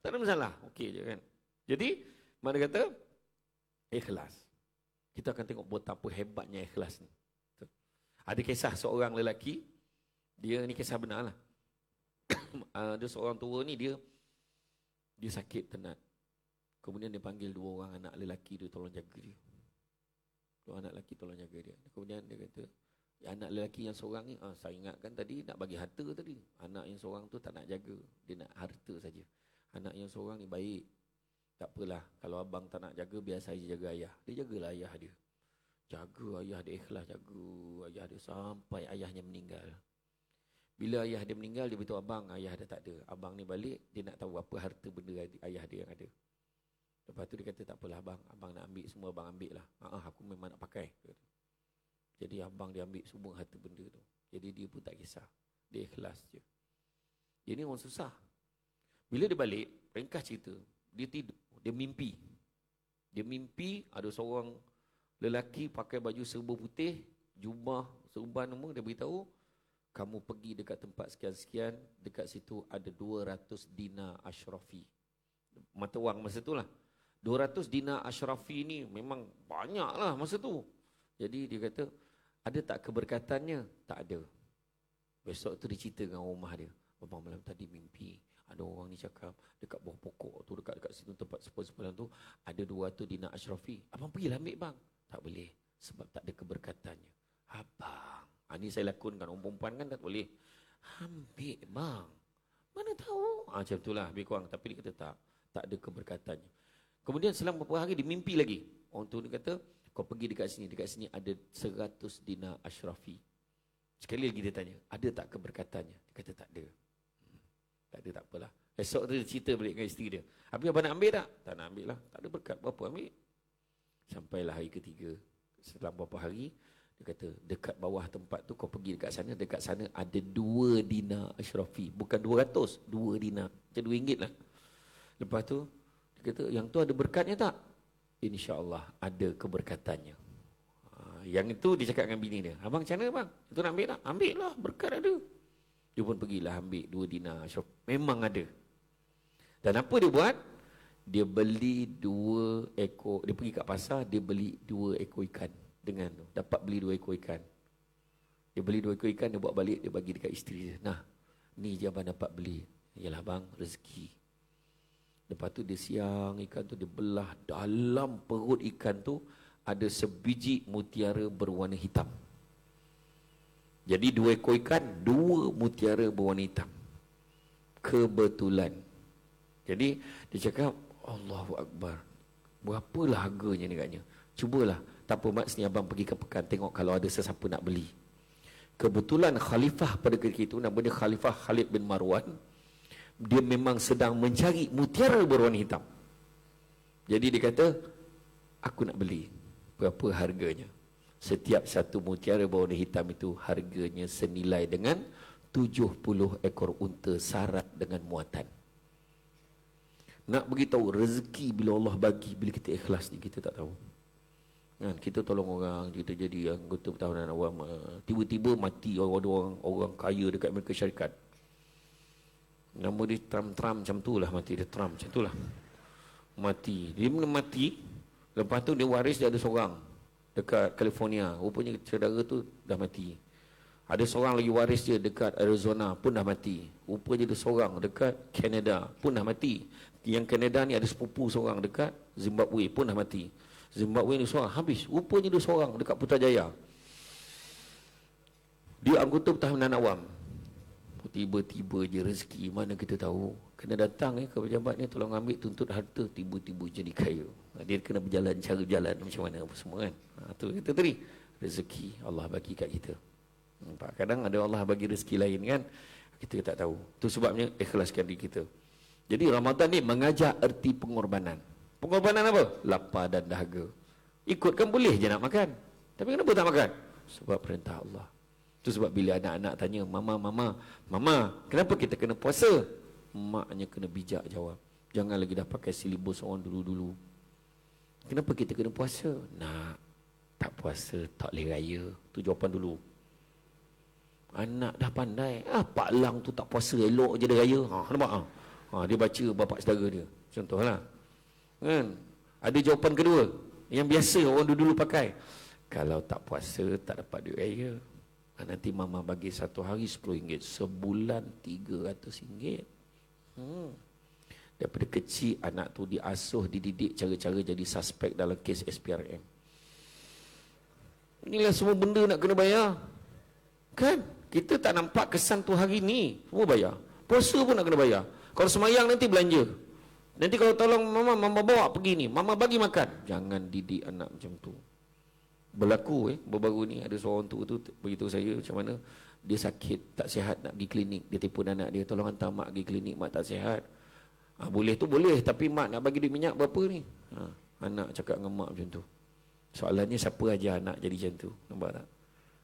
Tak ada masalah. Okey je kan. Jadi, mana kata? Ikhlas. Kita akan tengok betapa hebatnya ikhlas ni. Ada kisah seorang lelaki, dia ni kisah benar lah. Ada seorang tua ni dia sakit tenat. Kemudian dia panggil 2 orang anak lelaki dia tolong jaga dia. 2 anak lelaki tolong jaga dia. Kemudian dia kata, anak lelaki yang seorang ni, saya ingatkan tadi nak bagi harta tadi. Anak yang seorang tu tak nak jaga, dia nak harta saja. Anak yang seorang ni baik. Tak apalah, kalau abang tak nak jaga, biar saya jaga ayah. Dia jagalah ayah dia. Jaga ayah dia, ikhlas jaga ayah dia sampai ayahnya meninggal. Bila ayah dia meninggal, dia beritahu abang, ayah dia tak ada. Abang ni balik, dia nak tahu apa harta benda ayah dia yang ada. Lepas tu dia kata, tak apalah abang nak ambil semua, abang ambil lah. Aku memang nak pakai. Jadi abang dia ambil semua harta benda tu. Jadi dia pun tak kisah. Dia ikhlas je. Dia ni orang susah. Bila dia balik, ringkas cerita, dia tidur, dia mimpi. Dia mimpi ada seorang lelaki pakai baju serba putih, jubah, serban semua, dia beritahu, kamu pergi dekat tempat sekian-sekian, dekat situ ada 200 dinar Ashrafi. Mata wang masa tu lah. 200 dinar Ashrafi ni memang banyak lah masa tu. Jadi dia kata, ada tak keberkatannya? Tak ada. Besok tu dia cerita dengan rumah dia. Abang malam tadi mimpi, ada orang ni cakap, dekat bawah pokok tu, dekat situ tempat sebelah tu, ada 200 dinar Ashrafi. Abang pergilah ambil bang. Tak boleh, sebab tak ada keberkatannya. Abang, ni saya lakonkan, orang perempuan kan tak boleh. Ambil bang. Mana tahu? Macam itulah lebih kurang. Tapi dia kata tak ada keberkatannya. Kemudian selang beberapa hari dia mimpi lagi. Orang tu dia kata, kau pergi dekat sini ada 100 dinar Ashrafi. Sekali lagi dia tanya, ada tak keberkatannya? Dia kata tak ada. Tak ada, tak apalah. Esok tu dia cerita balik dengan isteri dia. Habis abang nak ambil tak? Tak nak ambil lah. Tak ada berkat, berapa ambil? Sampailah hari ketiga. Setelah beberapa hari, dia kata, dekat bawah tempat tu kau pergi dekat sana ada 2 dinar Ashrafi. Bukan 200, 2 dinar. Macam RM2 lah. Lepas tu, dia kata, yang tu ada berkatnya tak? InsyaAllah ada keberkatannya. Yang itu dia cakap dengan bini dia. Abang macam mana bang? Itu nak ambil tak? Ambil lah, berkat ada. Dia pun pergilah ambil 2 dinar Ashrafi. Memang ada. Dan apa dia buat? Dia beli 2 ekor, dia pergi kat pasar, dia beli 2 ekor ikan dengan tu. Dapat beli 2 ekor ikan. Dia beli 2 ekor ikan, dia bawa balik, dia bagi dekat isteri dia. Nah, ni je abang dapat beli. Yalah bang, rezeki. Lepas tu dia siang ikan tu, dia belah dalam perut ikan tu, ada sebiji mutiara berwarna hitam. Jadi 2 ekor ikan, 2 mutiara berwarna hitam. Kebetulan. Jadi dia cakap, Allahu Akbar. Berapalah harganya ni katnya. Cubalah. Tak apa mak, sini abang pergi ke pekan, tengok kalau ada sesiapa nak beli. Kebetulan khalifah pada ketika itu, namanya Khalifah Khalid bin Marwan, dia memang sedang mencari mutiara berwarna hitam. Jadi dia kata, aku nak beli. Berapa harganya? Setiap satu mutiara berwarna hitam itu harganya senilai dengan 70 ekor unta syarat dengan muatan. Nak beritahu rezeki bila Allah bagi, bila kita ikhlas ni kita tak tahu. Kan, kita tolong orang, kita jadi anggota pertahanan awam, tiba-tiba mati orang kaya dekat Amerika Syarikat. Nama dia Trump macam tu lah mati, dia Trump macam tu lah. Mati. Dia mati, lepas tu dia waris, dia ada seorang dekat California. Rupanya saudara tu dah mati. Ada seorang lagi waris dia dekat Arizona pun dah mati. Rupanya ada seorang dekat Canada pun dah mati. Yang Canada ni ada sepupu seorang dekat Zimbabwe pun dah mati. Zimbabwe ni seorang habis. Rupanya ada seorang dekat Putrajaya. Dia anggota pertahanan awam. Tiba-tiba je rezeki, mana kita tahu. Kena datang ke pejabat ni, tolong ambil tuntut harta, tiba-tiba jadi kaya. Dia kena berjalan cara jalan macam mana apa semua kan. Tu kita tadi rezeki Allah bagi kat kita. Kadang ada Allah bagi rezeki lain kan, kita tak tahu. Tu sebabnya ikhlaskan diri kita. Jadi Ramadan ni mengajar erti pengorbanan. Pengorbanan apa? Lapar dan dahaga. Ikut kan boleh je nak makan. Tapi kenapa tak makan? Sebab perintah Allah. Itu sebab bila anak-anak tanya, Mama, kenapa kita kena puasa? Maknya kena bijak jawab. Jangan lagi dah pakai silibus orang dulu-dulu. Kenapa kita kena puasa? Nak, tak puasa, tak boleh raya. Itu jawapan dulu. Anak dah pandai. Pak Lang tu tak puasa, elok je dia raya. Nampak? Dia baca bapak saudara dia. Contohlah. Kan? Ada jawapan kedua. Yang biasa orang dulu pakai. Kalau tak puasa, tak dapat duit raya. Nanti mama bagi satu hari RM10. Sebulan RM300. Daripada kecil anak tu diasuh, dididik cara-cara jadi suspek dalam kes SPRM. Inilah semua benda nak kena bayar. Kan? Kita tak nampak kesan tu hari ni. Semua bayar. Puasa pun nak kena bayar. Kalau semayang nanti belanja. Nanti kalau tolong mama bawa pergi ni, mama bagi makan. Jangan didik anak macam tu. Berlaku baru-baru ni ada seorang tu beritahu saya macam mana dia sakit, tak sihat, nak pergi klinik. Dia tipu anak dia, tolong hantar mak pergi klinik, mak tak sihat. Boleh tu boleh, tapi mak nak bagi duit minyak berapa ni? Anak cakap dengan mak macam tu. Soalannya siapa aja anak jadi macam tu? Nampak tak?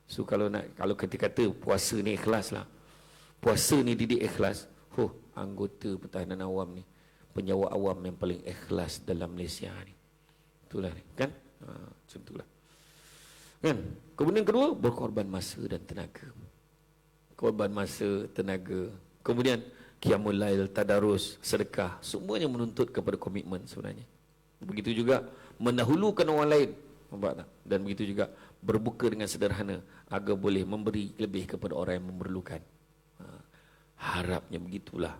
So kalau kita kata puasa ni ikhlas lah. Puasa ni didik ikhlas. Anggota pertahanan awam ni, penjawat awam yang paling ikhlas dalam Malaysia ni. Itulah ni, kan? Macam itulah. Kan? Kemudian kedua, berkorban masa dan tenaga. Korban masa, tenaga. Kemudian qiyamul lail, tadarus, sedekah, semuanya menuntut kepada komitmen sebenarnya. Begitu juga mendahulukan orang lain. Nampak tak? Dan begitu juga berbuka dengan sederhana agar boleh memberi lebih kepada orang yang memerlukan. Harapnya begitulah.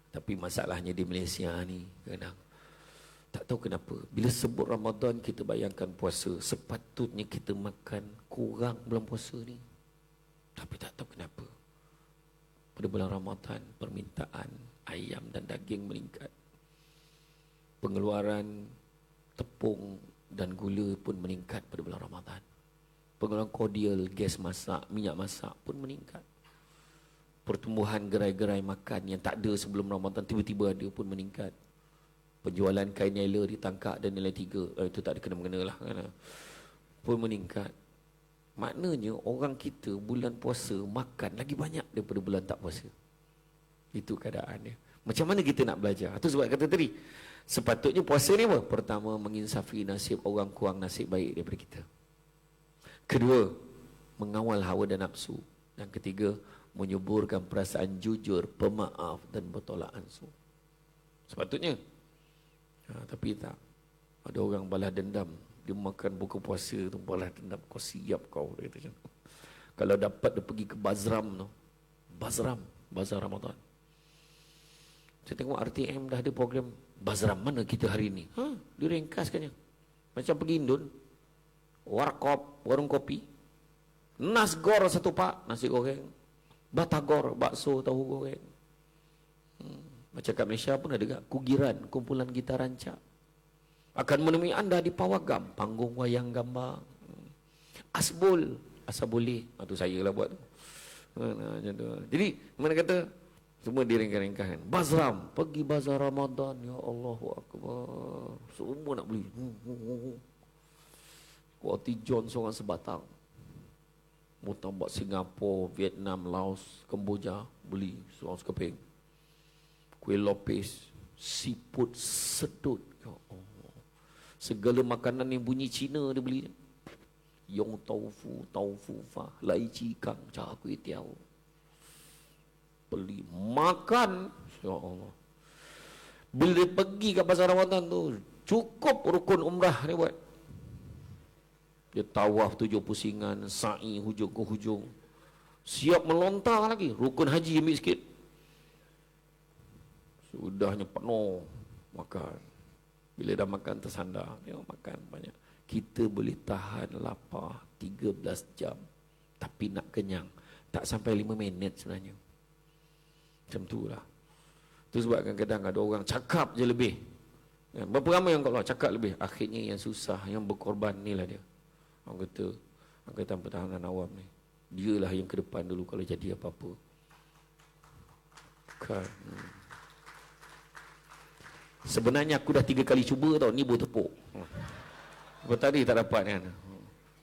Tapi masalahnya di Malaysia ni kadang tak tahu kenapa bila sebut Ramadan kita bayangkan puasa. Sepatutnya kita makan kurang bulan puasa ni. Tapi tak tahu kenapa pada bulan Ramadan permintaan ayam dan daging meningkat. Pengeluaran tepung dan gula pun meningkat pada bulan Ramadan. Pengeluaran kordial, gas masak, minyak masak pun meningkat. Pertumbuhan gerai-gerai makan yang tak ada sebelum Ramadan tiba-tiba ada pun meningkat. Penjualan kain nila ditangkap dan nilai 3, itu tak ada kena-mengena lah kan? Pun meningkat. Maknanya orang kita bulan puasa makan lagi banyak daripada bulan tak puasa. Itu keadaannya. Macam mana kita nak belajar? Itu sebab kata tadi, sepatutnya puasa ni apa? Pertama, menginsafi nasib orang kurang nasib baik daripada kita. Kedua, mengawal hawa dan nafsu. Dan ketiga, menyuburkan perasaan jujur, pemaaf dan bertolak ansur. Sepatutnya. Tapi tak. Ada orang balas dendam. Dia makan buka puasa tu balas dendam. Kau siap kau. Dia kata macam tu. Kalau dapat dia pergi ke Bazram tu. Bazar Ramadan. Saya tengok RTM dah ada program Bazram mana kita hari ni. Dia ringkaskannya. Macam pergi Indon. Warkop, warung kopi. Nasgor satu pak, nasi goreng. Batagor, bakso, tahu goreng. Macam kat Malaysia pun ada gak Kugiran, kumpulan gitar rancak. Akan menemui anda di Pawagam, panggung wayang gambar. Asbol, asal boleh. Itu saya lah buat tu. Jadi, mana kata, semua diringkas-ringkaskan. Bazram, pergi bazar Ramadan. Ya Allahu Akbar. Semua nak beli. Kuati John seorang sebatang. Murtabak Singapura, Vietnam, Laos, Kemboja, beli seorang sekeping. Kuih lopis, siput sedut. Ya Allah. Segala makanan yang bunyi Cina dia beli. Yong taufu fa, lai chi kang, char kuih tiao. Beli, makan. Ya Allah. Bila dia pergi ke pasar Ramadan tu, cukup rukun umrah dia buat. Dia tawaf 7 pusingan, sa'i hujung ke hujung. Siap melontar lagi. Rukun haji ambil sikit. Sudahnya penuh makan. Bila dah makan tersandar, dia makan banyak. Kita boleh tahan lapar 13 jam. Tapi nak kenyang tak sampai 5 minit sebenarnya. Macam tu lah. Itu sebab kadang-kadang ada orang cakap je lebih. Berapa ramai yang kalau cakap lebih, akhirnya yang susah, yang berkorban ni lah dia. Anggota Angkatan Pertahanan Awam ni. Dialah yang ke depan dulu kalau jadi apa-apa. Kan. Sebenarnya aku dah 3 kali cuba tau, ni buah tepuk. Sebab tadi tak dapat kan.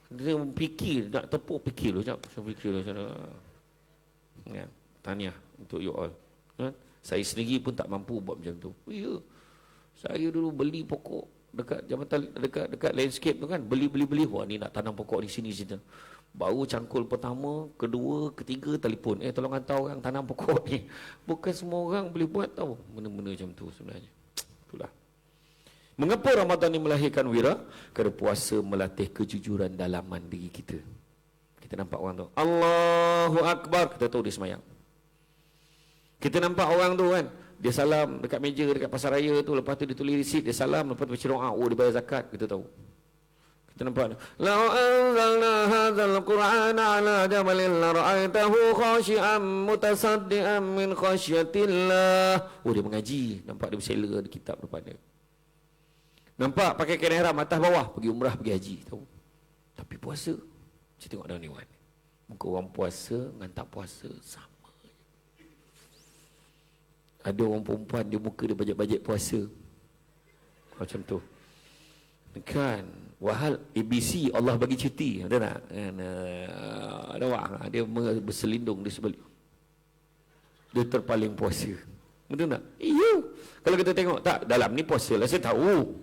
Dia fikir, nak tepuk fikir dulu. Saya fikir dulu. Ya, tahniah untuk you all. Saya sendiri pun tak mampu buat macam tu. Ya. Saya dulu beli pokok dekat jambatan, dekat landscape tu kan. Beli. Wah, ni nak tanam pokok di sini. Baru cangkul pertama, kedua, ketiga telefon. Tolong hantar orang tanam pokok ni. Bukan semua orang boleh buat tau. Benda-benda macam tu sebenarnya. Itulah. Mengapa Ramadan ini melahirkan wira? Kerana puasa melatih kejujuran dalaman diri kita. Kita nampak orang tu, Allahu Akbar, kita tahu dia semayang. Kita nampak orang tu kan, dia salam dekat meja, dekat pasar raya tu, lepas tu dia tulis resit, dia salam, lepas tu baca doa, oh dia bayar zakat, kita tahu. Kita nampak, Lau anzalna hadzal Qur'ana ala jabalin la ra'aitahu khashi'an mutasaddian min khasyatillah. Oh dia mengaji, nampak dia bersela ada kitab depan dia. Nampak pakai kain ihram atas bawah, pergi umrah, pergi haji, tahu. Tapi puasa, saya tengok dalam ni wan. Muka orang puasa dengan tak puasa sama. Ada orang perempuan dia muka dia bajet-bajet puasa. Macam tu. Kan, wahal ABC Allah bagi cuti, ada tak? Ada orang dia berselindung di sebalik. Dia terpaling puasa. Betul tak? Iya. Kalau kita tengok, tak, dalam ni puasa lah, saya tahu.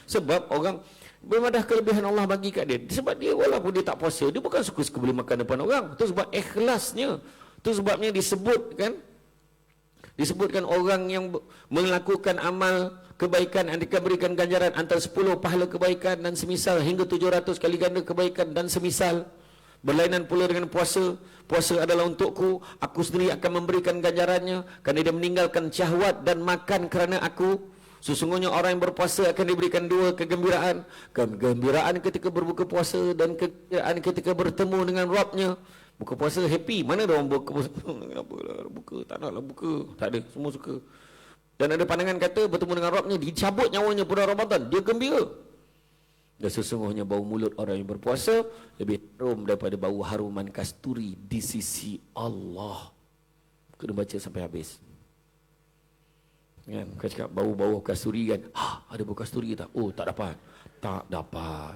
Sebab orang, memang dah kelebihan Allah bagi kat dia. Sebab dia walaupun dia tak puasa, dia bukan suka-suka boleh makan depan orang. Itu sebab ikhlasnya. Itu sebabnya disebutkan orang yang melakukan amal kebaikan yang diberikan ganjaran antara 10 pahala kebaikan dan semisal hingga 700 kali ganda kebaikan dan semisal. Berlainan pula dengan puasa. Puasa adalah untukku, aku sendiri akan memberikan ganjarannya kerana dia meninggalkan syahwat dan makan kerana aku. Sesungguhnya orang yang berpuasa akan diberikan 2 kegembiraan. Kegembiraan ketika berbuka puasa dan kegembiraan ketika bertemu dengan Rabbnya. Buka puasa happy. Mana ada orang buka puasa? Apalah buka, tak naklah buka. Tak ada, semua suka. Dan ada pandangan kata bertemu dengan Rabbnya, dicabut nyawanya pada Ramadan, dia gembira. Dan sesungguhnya bau mulut orang yang berpuasa lebih harum daripada bau haruman kasturi di sisi Allah. Kena baca sampai habis. Kan, kau cakap bau-bau kasturi kan. Ada bau kasturi tak? Oh, tak dapat. Tak dapat.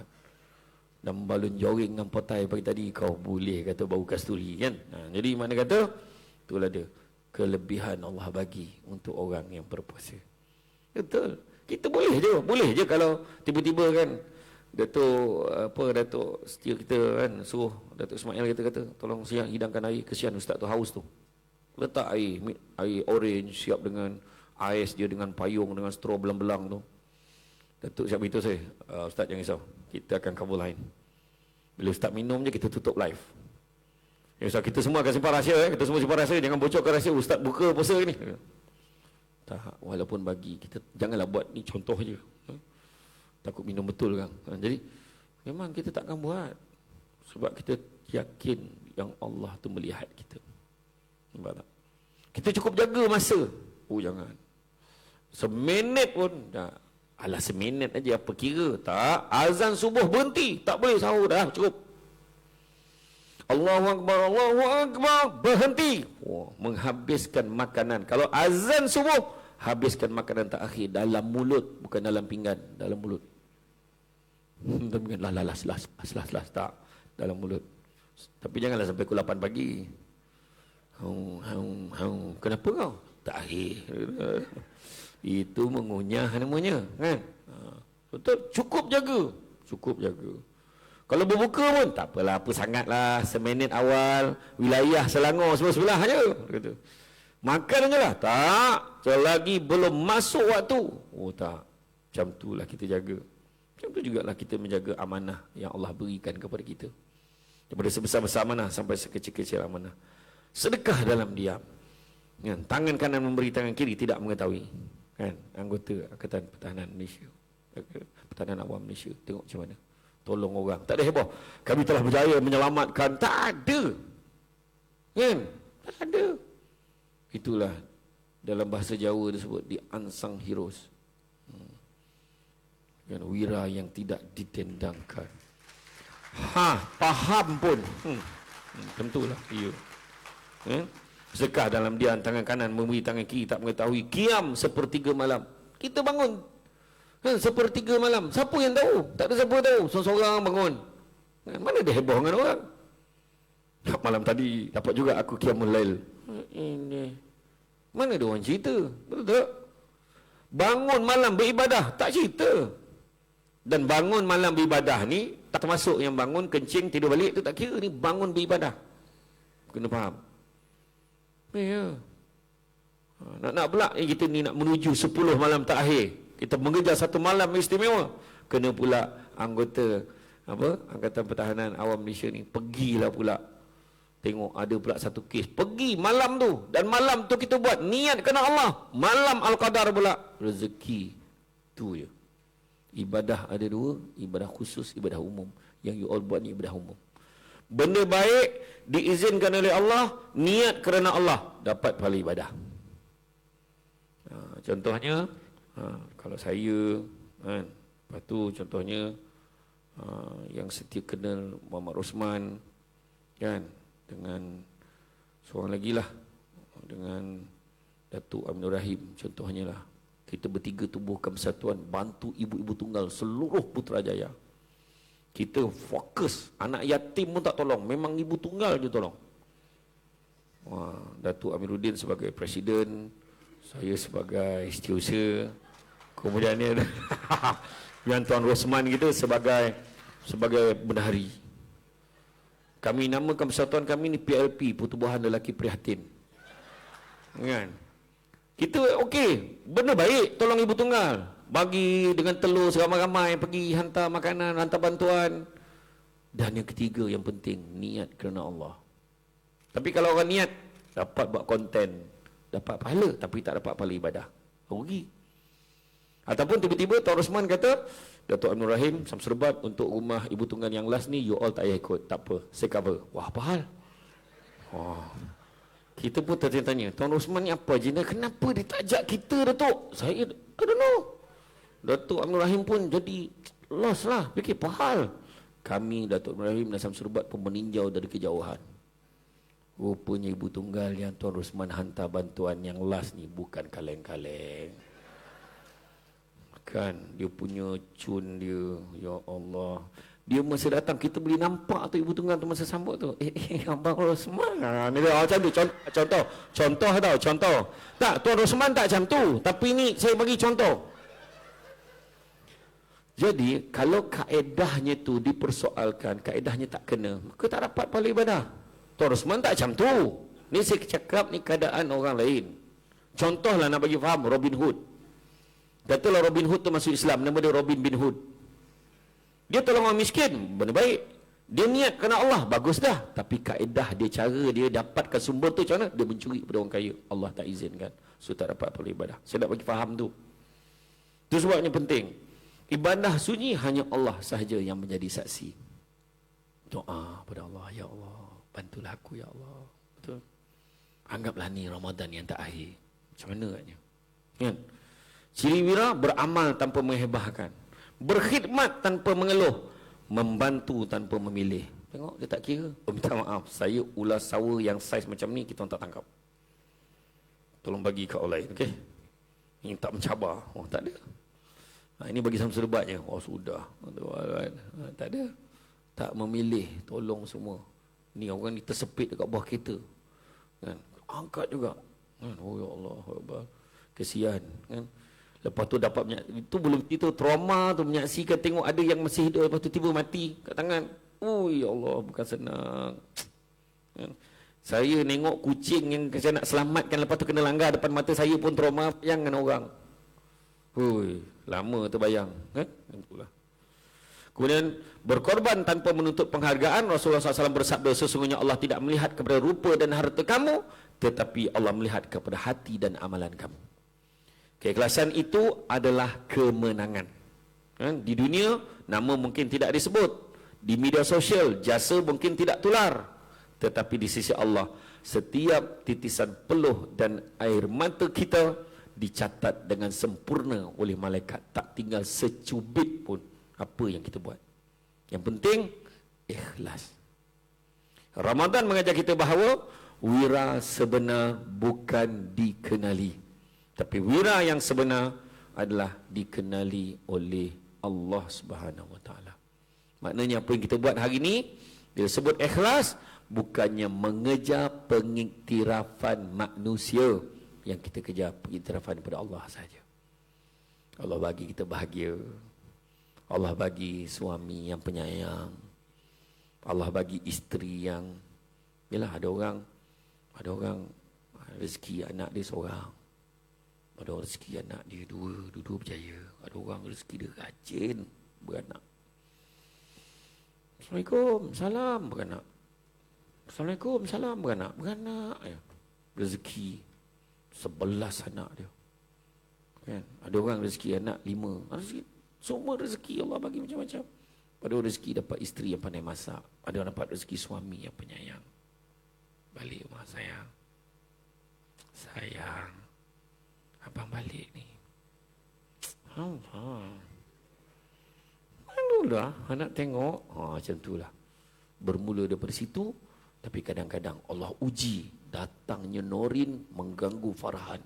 Dan balun joring dengan potai pagi tadi, kau boleh kata bau kasturi kan. Jadi mana kata, itulah dia kelebihan Allah bagi untuk orang yang berpuasa. Betul. Kita boleh je kalau tiba-tiba kan Datuk setia kita kan suruh Datuk Ismail kata tolong siang hidangkan air, kesian ustaz tu haus tu. Letak air orange siap dengan ais dia dengan payung dengan straw belang-belang tu. Datuk siap beritahu saya, ustaz jangan risau, kita akan cover line. Bila ustaz minum je kita tutup live. Ya ustaz, kita semua akan simpan rahsia kita semua simpan rahsia, jangan bocorkan rahsia ustaz buka puasa ni. Tak, walaupun bagi kita janganlah buat ni contoh je. Takut minum betul kan. Jadi memang kita takkan buat sebab kita yakin yang Allah tu melihat kita. Nampak tak? Kita cukup jaga masa. Oh jangan. Seminit pun dah. Alah seminit aja apa kira? Tak. Azan subuh berhenti, tak boleh sahur dah, cukup. Allahu Akbar, Allahu Akbar, berhenti. Menghabiskan makanan. Kalau azan subuh, habiskan makanan terakhir dalam mulut, bukan dalam pinggan, dalam mulut. Las tak dalam mulut. Tapi janganlah sampai pukul 8 pagi. Kenapa kau? Takhir. Itu mengunyah namanya, kan? Betul, cukup jaga. Kalau berbuka pun tak apalah, apa sangatlah, seminit awal, wilayah Selangor sebelah-sebelah aja kata. Makan aja lah. Tak, selagi belum masuk waktu. Oh tak. Macam itulah kita jaga. Macam tu jugalah kita menjaga amanah yang Allah berikan kepada kita. Daripada sebesar-besar amanah sampai sekecil-kecil amanah. Sedekah dalam diam. Kan? Tangan kanan memberi, tangan kiri tidak mengetahui. Kan? Anggota Angkatan Pertahanan Malaysia. Pertahanan Awam Malaysia. Tengok macam mana. Tolong orang. Tak ada heboh. Kami telah berjaya menyelamatkan. Tak ada. Kan? Tak ada. Itulah dalam bahasa Jawa disebut the unsung heroes. Wira yang tidak ditendangkan. Faham pun. Tentulah. Ya. Sedekah dalam diam, tangan kanan memberi, tangan kiri tak mengetahui. Qiyam sepertiga malam. Kita bangun. Sepertiga malam. Siapa yang tahu? Tak ada siapa tahu. Seorang-seorang bangun. Mana dia heboh dengan orang? Malam tadi dapat juga aku qiyamul lail. Ini mana ada orang cerita? Betul tak? Bangun malam beribadah tak cerita. Dan bangun malam beribadah ni tak termasuk yang bangun kencing tidur balik tu tak kira, ni bangun beribadah. Kena faham. Ya. Nak pula kita ni nak menuju 10 malam terakhir. Kita mengejar satu malam istimewa. Kena pula anggota Angkatan Pertahanan Awam Malaysia ni pergilah pula. Tengok ada pula satu kes. Pergi malam tu. Dan malam tu kita buat niat kerana Allah. Malam Al-Qadar pula. Rezeki. Tu je. Ibadah ada dua. Ibadah khusus, ibadah umum. Yang you all buat ni ibadah umum. Benda baik diizinkan oleh Allah. Niat kerana Allah. Dapat pahala ibadah. Contohnya, kalau saya, kan, lepas tu contohnya, yang setia kenal Muhammad Rosman, kan, dengan seorang lagi lah, dengan Datuk Aminur Rahim, contohnya lah, kita bertiga tubuhkan persatuan bantu ibu-ibu tunggal seluruh Putrajaya. Kita fokus, anak yatim pun tak tolong, memang ibu tunggal je tolong. Datuk Amiruddin sebagai presiden, saya sebagai setiausaha, kemudian ni yang Tuan Rosman kita sebagai bendahari. Kami namakan persatuan kami ni PLP, Pertubuhan Lelaki Prihatin. Kan? Kita okey, benda baik, tolong ibu tunggal. Bagi dengan telur seramai-ramai, pergi hantar makanan, hantar bantuan. Dan yang ketiga yang penting, niat kerana Allah. Tapi kalau orang niat, dapat buat konten, dapat pahala, tapi tak dapat pahala ibadah, rugi. Ataupun tiba-tiba Tuan Rosman kata, Datuk Aminur Rahim, Samsrebat untuk rumah ibu tunggal yang last ni, you all tak payah ikut, tak apa, saya cover. Wah, apa hal? Kita pun tanya-tanya, Tuan Rosman ni apa agenda? Kenapa dia tak ajak kita, Datuk? Saya, I don't know. Datuk Aminur Rahim pun jadi lost lah, fikir apa hal? Kami, Datuk Aminur Rahim dan Samsrebat pun meninjau dari kejauhan. Rupanya ibu tunggal yang Tuan Rosman hantar bantuan yang last ni bukan kaleng-kaleng. Kan, dia punya cun dia, ya Allah. Dia masa datang, kita boleh nampak tu ibu tunggal tu masa sambut tu. Abang Rosman. Ni dia macam tu, contoh. Tak, Tuan Rosman tak macam tu. Tapi ni saya bagi contoh. Jadi, kalau kaedahnya tu dipersoalkan, kaedahnya tak kena, maka tak dapat pahala ibadah. Tuan Rosman tak macam tu. Ni saya cakap ni keadaan orang lain. Contohlah nak bagi faham, Robin Hood. Katalah Robin Hood tu masuk Islam, nama dia Robin bin Hood. Dia tolong orang miskin, benda baik. Dia niat kerana Allah, bagus dah. Tapi kaedah dia, cara dia dapatkan sumber tu macam mana? Dia mencuri pada orang kaya. Allah tak izinkan. So tak dapat pahala ibadah. Saya nak bagi faham tu. Itu sebabnya penting. Ibadah sunyi hanya Allah sahaja yang menjadi saksi. Doa pada Allah, ya Allah, bantulah aku ya Allah. Betul. Anggaplah ni Ramadan yang tak akhir. Macam mana katnya? Kan? Ciri wira beramal tanpa menghebahkan, berkhidmat tanpa mengeluh, membantu tanpa memilih. Tengok dia tak kira. Minta maaf, saya ulas sawa yang saiz macam ni kita tak tangkap. Tolong bagi kat orang lain, okey? Ini tak mencabar. Oh, tak ada. Ini bagi Samsrebatnya. Oh, sudah. Tak ada. Tak memilih, tolong semua. Ni orang ni tersepit dekat bawah kereta. Kan? Angkat juga. Kan? Oh ya Allah, kesian, kan? Lepas tu dapat itu belum itu trauma tu, menyaksikan tengok ada yang masih hidup lepas tu tiba mati kat tangan. Oh ya Allah, bukan senang. Saya nengok kucing yang saya nak selamatkan lepas tu kena langgar depan mata saya pun trauma, jangan orang. Hui, lama terbayang, kan? Itulah. Kemudian berkorban tanpa menuntut penghargaan. Rasulullah SAW bersabda, sesungguhnya Allah tidak melihat kepada rupa dan harta kamu, tetapi Allah melihat kepada hati dan amalan kamu. Keikhlasan itu adalah kemenangan. Di dunia, nama mungkin tidak disebut. Di media sosial, jasa mungkin tidak tular. Tetapi di sisi Allah, setiap titisan peluh dan air mata kita dicatat dengan sempurna oleh malaikat. Tak tinggal secubit pun apa yang kita buat. Yang penting, ikhlas. Ramadan mengajar kita bahawa wira sebenar bukan dikenali. Tapi wira yang sebenar adalah dikenali oleh Allah Subhanahu Wa Taala. Maknanya apa yang kita buat hari ini, dia sebut ikhlas, bukannya mengejar pengiktirafan manusia. Yang kita kejar pengiktirafan daripada Allah saja. Allah bagi kita bahagia. Allah bagi suami yang penyayang. Allah bagi isteri yang, yalah, ada orang rezeki anak dia seorang. Ada orang rezeki anak dia dua berjaya. Ada orang rezeki dia rajin beranak. Assalamualaikum, salam beranak. Assalamualaikum, salam beranak. Beranak ya. Rezeki 11 anak dia. Kan? Ada orang rezeki anak 5. Semua rezeki Allah bagi macam-macam. Ada orang rezeki dapat isteri yang pandai masak. Ada orang dapat rezeki suami yang penyayang. Balik rumah sayang. Sayang, abang balik ni. Malulah anak tengok. Macam itulah. Bermula daripada situ. Tapi kadang-kadang Allah uji. Datangnya Norin mengganggu Farhan.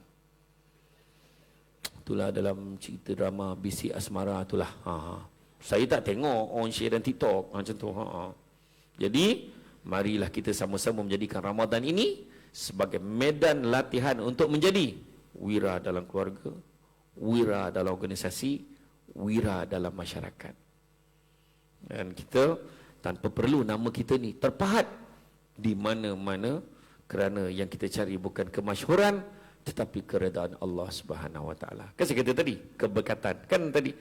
Itulah dalam cerita drama Bisik Asmara itulah. Saya tak tengok orang share dan TikTok macam tu. Jadi marilah kita sama-sama menjadikan Ramadan ini sebagai medan latihan untuk menjadi wira dalam keluarga, wira dalam organisasi, wira dalam masyarakat. Dan kita tanpa perlu nama kita ni terpahat di mana-mana, kerana yang kita cari bukan kemasyhuran tetapi keredaan Allah Subhanahu Wa Taala. Kan saya kata tadi, keberkatan. Kan tadi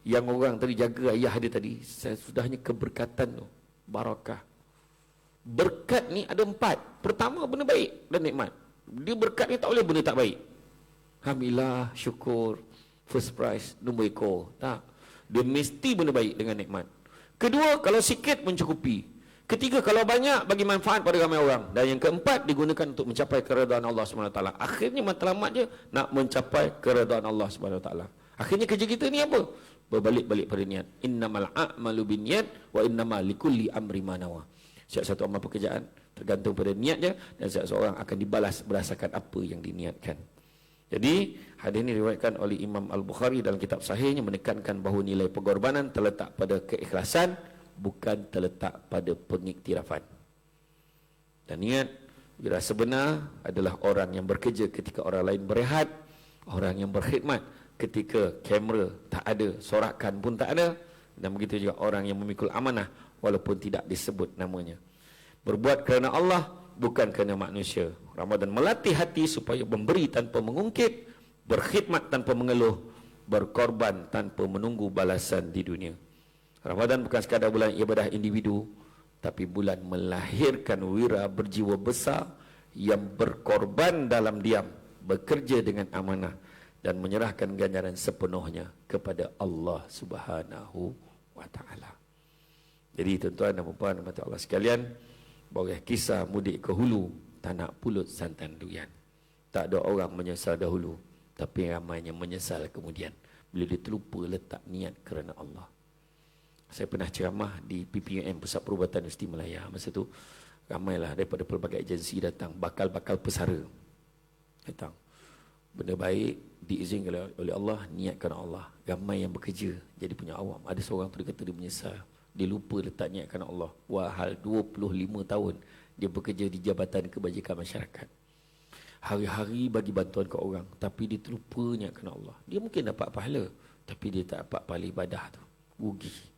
yang orang tadi jaga ayah dia tadi, saya sudahnya keberkatan tu, barakah. Berkat ni ada 4. Pertama, benda baik dan nikmat. Dia berkat ni tak boleh benda tak baik. Alhamdulillah, syukur, first prize, nombor ekor. Tak. Dia mesti benda baik dengan nikmat. Kedua, kalau sikit mencukupi. Ketiga, kalau banyak bagi manfaat pada ramai orang. Dan yang keempat, digunakan untuk mencapai keredaan Allah SWT. Akhirnya matlamat dia nak mencapai keredaan Allah SWT. Akhirnya kerja kita ni apa? Berbalik-balik pada niat. Innamal a'malu binniyat wa innamal likulli amri ma nawa. Setiap satu amal pekerjaan tergantung pada niatnya, dan setiap seorang akan dibalas berdasarkan apa yang diniatkan. Jadi hadis ini diriwayatkan oleh Imam Al-Bukhari dalam kitab sahihnya, menekankan bahawa nilai pengorbanan terletak pada keikhlasan, bukan terletak pada pengiktirafan. Dan niat wira sebenar adalah orang yang bekerja ketika orang lain berehat, orang yang berkhidmat ketika kamera tak ada, sorakan pun tak ada, dan begitu juga orang yang memikul amanah walaupun tidak disebut namanya. Berbuat kerana Allah, bukan kerana manusia. Ramadan melatih hati supaya memberi tanpa mengungkit, berkhidmat tanpa mengeluh, berkorban tanpa menunggu balasan di dunia. Ramadan bukan sekadar bulan ibadah individu, tapi bulan melahirkan wira berjiwa besar yang berkorban dalam diam, bekerja dengan amanah, dan menyerahkan ganjaran sepenuhnya kepada Allah Subhanahu Wa Taala. Jadi tuan-tuan dan puan-puan mata Allah sekalian, bahawa kisah mudik ke hulu, tanak pulut santan durian. Tak ada orang menyesal dahulu, tapi ramainya menyesal kemudian bila dia terlupa letak niat kerana Allah. Saya pernah ceramah di PPUM, Pusat Perubatan Universiti Malaya. Masa tu ramailah daripada pelbagai agensi datang, bakal-bakal pesara datang. Benda baik diizinkan oleh Allah, niatkan Allah. Ramai yang bekerja jadi punya awam. Ada seorang tu dia kata dia menyesal, dia lupa letak niatkan Allah. Wahal 25 tahun dia bekerja di Jabatan Kebajikan Masyarakat, hari-hari bagi bantuan ke orang, tapi dia terlupa niatkan Allah. Dia mungkin dapat pahala, tapi dia tak dapat pahala ibadah tu. Rugi.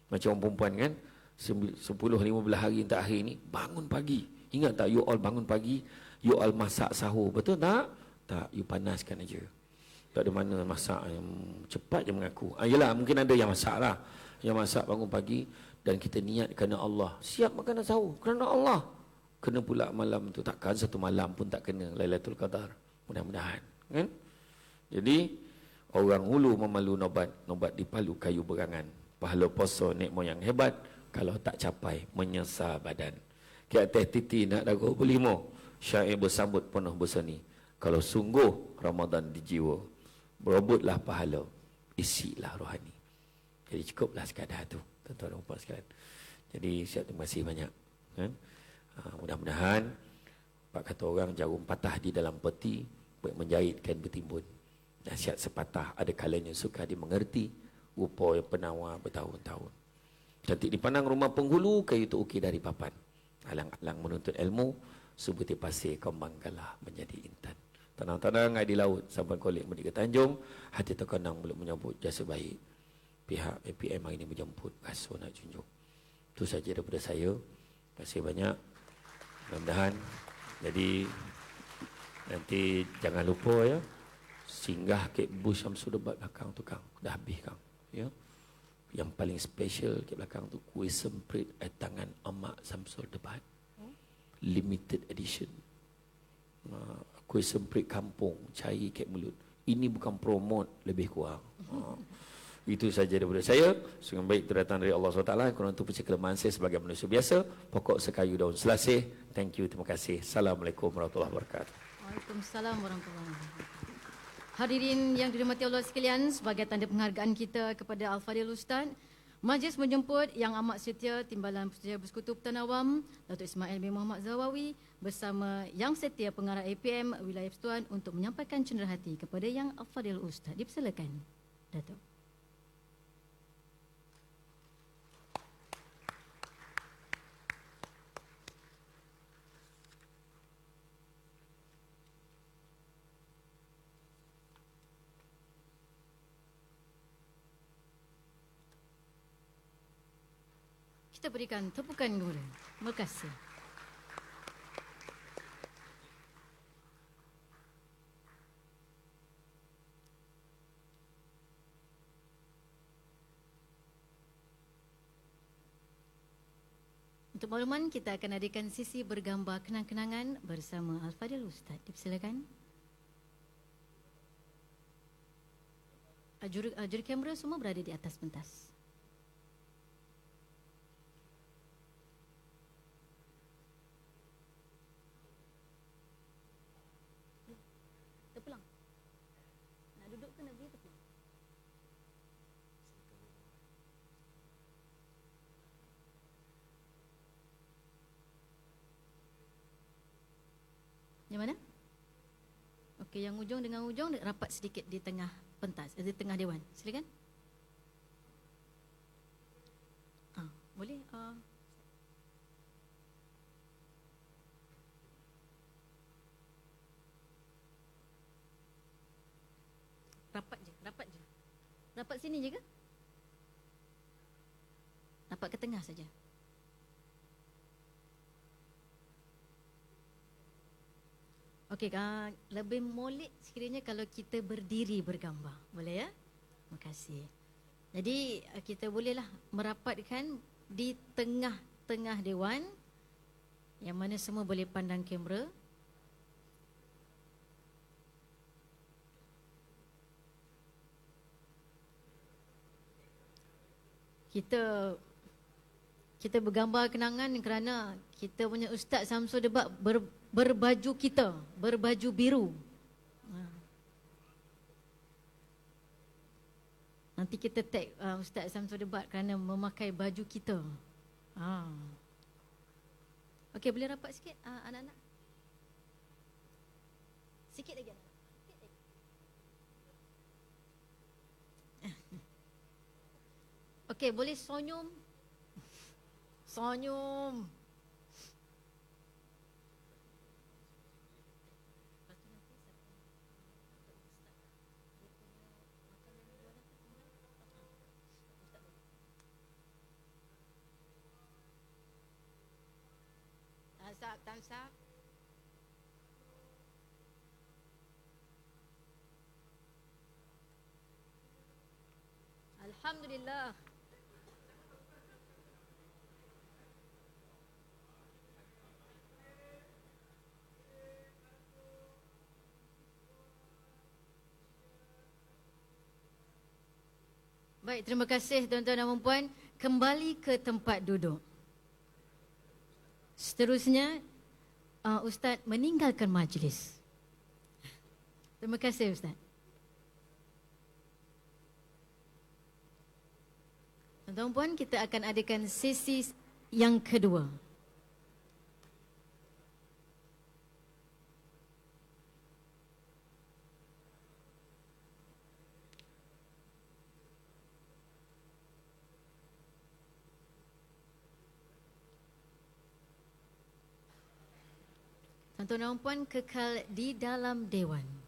Macam orang perempuan kan, 10-15 hari yang terakhir ni bangun pagi. Ingat tak, you all bangun pagi, you all masak sahur. Betul tak? Tak, you panaskan aja. Tak ada mana masak yang cepat je mengaku. Yelah, mungkin ada yang masak lah. Yang masak bangun pagi, dan kita niat kerana Allah. Siap makanan sahur kerana Allah. Kena pula malam tu, takkan satu malam pun tak kena Lailatul Qadar. Mudah-mudahan kan? Jadi orang hulu memalu nobat dipalu kayu berangan. Pahala puasa nek moyang hebat, kalau tak capai menyesal badan. Kiat teh titi nak dagu berlimo, syair bersambut penuh berseni. Kalau sungguh Ramadan di jiwa, berebutlah pahala, isilah rohani. Jadi cukuplah sekadar tu, tuan-tuan dan puan sekalian. Jadi terima kasih banyak kan? Mudah-mudahan pak kata orang, jarum patah di dalam peti baik menjahit kain bertimbun. Nasihat sepatah ada kalanya suka dimengerti, rupa yang penawar bertahun-tahun. Cantik dipandang rumah penghulu, kayu tu ukir dari papan. Alang-alang menuntut ilmu, sebutir pasir kau manggalah menjadi intan. Tenang-tenang air di laut, sampan kolek menik ke Tanjung, hati terkenang belum menyambut jasa baik. Pihak APM hari ini menjemput, rasa nak junjung. Itu saja daripada saya. Terima kasih banyak. Mudah-mudahan. Jadi, nanti jangan lupa ya, singgah ke bus Syamsul debat belakang tu Kang. Dah habis Kang. Ya. Yang paling special ke belakang tu kuih semprit tangan Amak Syamsul debat. Limited edition. Kuih semprit kampung, cair kek mulut. Ini bukan promote, lebih kurang. Itu saja daripada saya. Sungguh baik itu datang dari Allah SWT. Kurang itu percaya kelemahan saya sebagai manusia biasa. Pokok sekayu daun selasih. Thank you, terima kasih. Assalamualaikum warahmatullahi wabarakatuh. Waalaikumsalam warahmatullahi wabarakatuh. Hadirin yang dirahmati Allah sekalian, sebagai tanda penghargaan kita kepada Al-Fadhil Ustaz, majlis menjemput Yang Amat Setia Timbalan Persatuan Bersekutu Pertanian Awam, Datuk Ismail bin Muhammad Zawawi bersama Yang Setia Pengarah APM Wilayah Persekutuan untuk menyampaikan cenderahati kepada Yang Al-Fadhil Ustaz. Dipersilakan, Datuk. Kita berikan tepukan kepada. Terima kasih. Untuk makluman, kita akan adakan sesi bergambar kenang-kenangan bersama Al-Fadhil Ustaz. Dipersilakan. Juru kamera semua berada di atas pentas. Terpulang. Nak duduk ke nak berdiri terpulang? Yang mana? Okey, yang ujung dengan ujung rapat sedikit di tengah pentas, di tengah dewan. Silakan. Boleh? Rapat je, rapat je. Rapat sini je ke? Rapat ke tengah saja. Okey, lebih molek sekiranya kalau kita berdiri bergambar. Boleh ya? Terima kasih. Jadi kita bolehlah merapatkan di tengah-tengah dewan yang mana semua boleh pandang kamera. Kita bergambar kenangan kerana kita punya Ustaz Syamsul Debat berbaju biru. Nanti kita tag Ustaz Syamsul Debat kerana memakai baju kita. Okey, boleh rapat sikit anak-anak? Sikit lagi anak. Okey, boleh senyum. Senyum. Thumbs up. Alhamdulillah. Baik, terima kasih tuan-tuan dan puan-puan. Kembali ke tempat duduk. Seterusnya, Ustaz meninggalkan majlis. Terima kasih Ustaz. Tuan-tuan dan puan, kita akan adakan sesi yang kedua. Tuan-tuan dan puan kekal di dalam Dewan.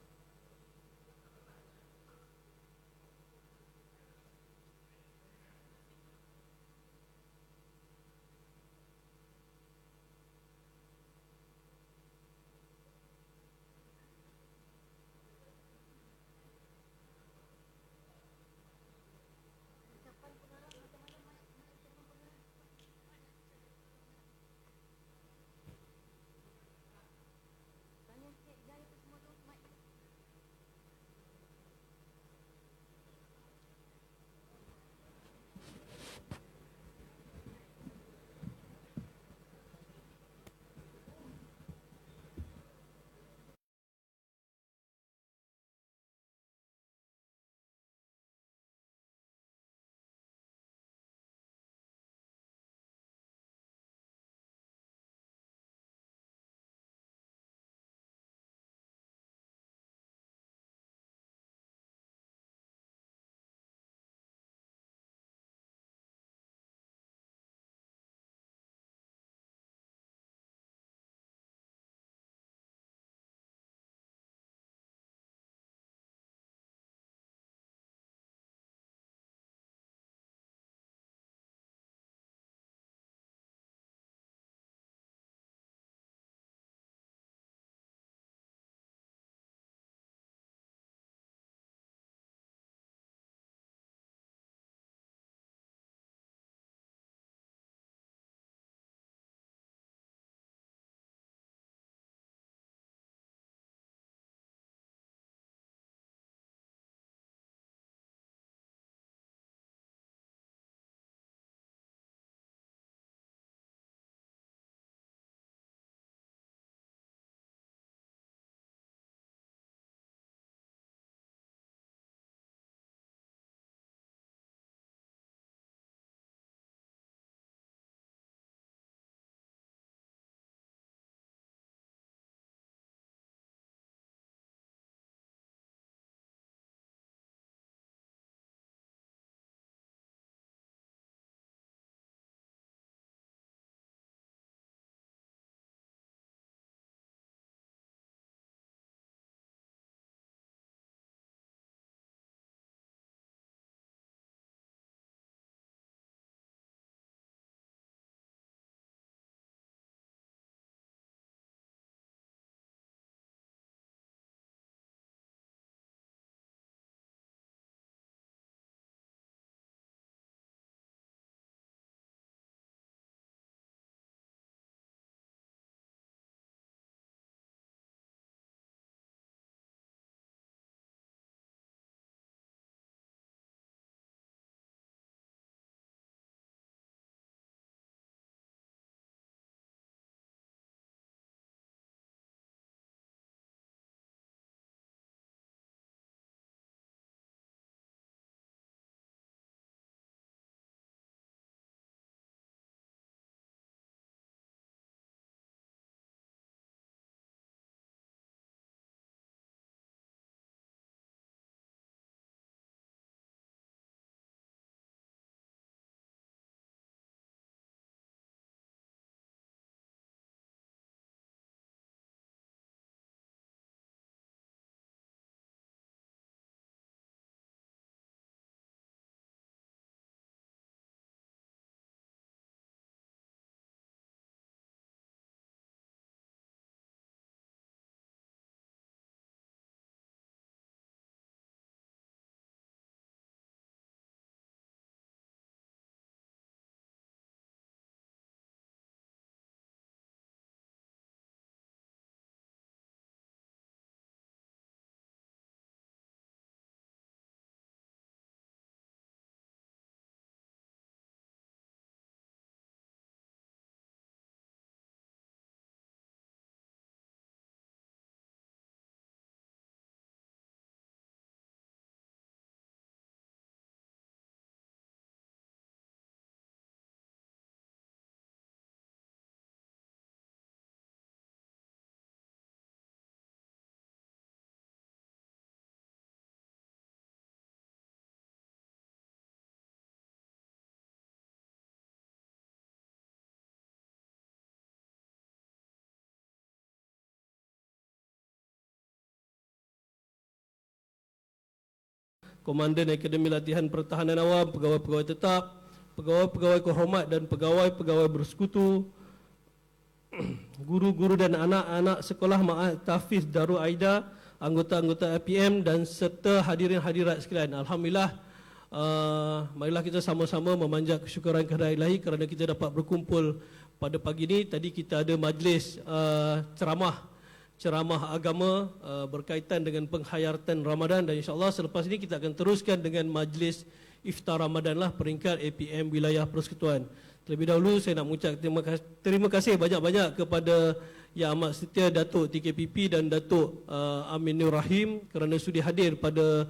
Komandan Akademi Latihan Pertahanan Awam, pegawai-pegawai tetap, pegawai-pegawai kehormat dan pegawai-pegawai bersekutu, guru-guru dan anak-anak sekolah Ma'had Tahfiz Darul Aida, anggota-anggota APM dan serta hadirin hadirat sekalian. Alhamdulillah, marilah kita sama-sama memanjat kesyukuran kehadirat Ilahi kerana kita dapat berkumpul pada pagi ini. Tadi kita ada majlis ceramah agama berkaitan dengan penghayatan Ramadan, dan insya-Allah selepas ini kita akan teruskan dengan majlis Iftar Ramadan lah peringkat APM Wilayah Persekutuan. Terlebih dahulu saya nak mengucap terima kasih banyak-banyak kepada Yang Amat Setia Datuk TKPP dan Datuk Amin Nur Rahim kerana sudi hadir pada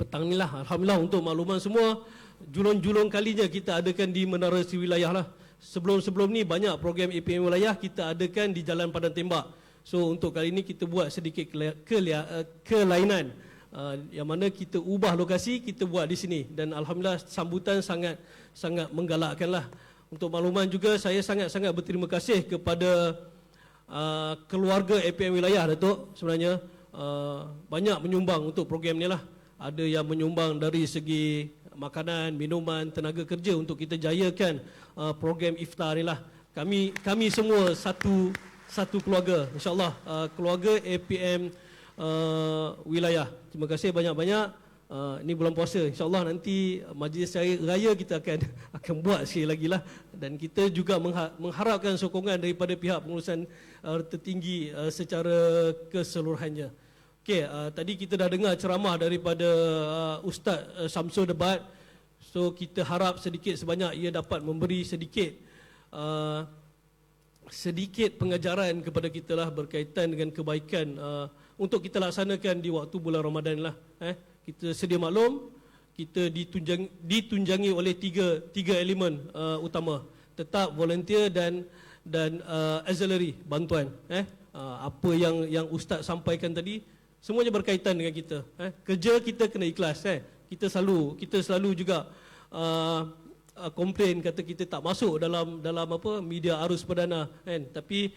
petang ni lah. Alhamdulillah, untuk makluman semua, julung-julung kalinya kita adakan di Menara Sewilayah lah. Sebelum-sebelum ni banyak program APM Wilayah kita adakan di Jalan Padang Tembak. So untuk kali ini kita buat sedikit kelainan, yang mana kita ubah lokasi, kita buat di sini, dan alhamdulillah sambutan sangat menggalakkan lah. Untuk makluman juga, saya sangat berterima kasih kepada keluarga APM Wilayah, Datuk. Sebenarnya banyak menyumbang untuk program ni lah. Ada yang menyumbang dari segi makanan, minuman, tenaga kerja untuk kita jayakan program iftar ni lah. Kami semua satu keluarga, insyaAllah, keluarga APM Wilayah. Terima kasih banyak-banyak. Ini bulan puasa, insyaAllah nanti majlis raya kita akan buat sekali lagi lah. Dan kita juga mengharapkan sokongan daripada pihak pengurusan tertinggi secara keseluruhannya. Okey, tadi kita dah dengar ceramah daripada Ustaz Samsul Debat. So kita harap sedikit sebanyak ia dapat memberi sedikit pengajaran kepada kita lah berkaitan dengan kebaikan untuk kita laksanakan di waktu bulan Ramadan lah. Kita sedia maklum, kita ditunjangi oleh tiga elemen utama: tetap, volunteer dan auxiliary, bantuan. Apa yang Ustaz sampaikan tadi semuanya berkaitan dengan kita. Kerja kita kena ikhlas. Kita selalu juga komplain, kata kita tak masuk dalam media arus perdana, kan. Tapi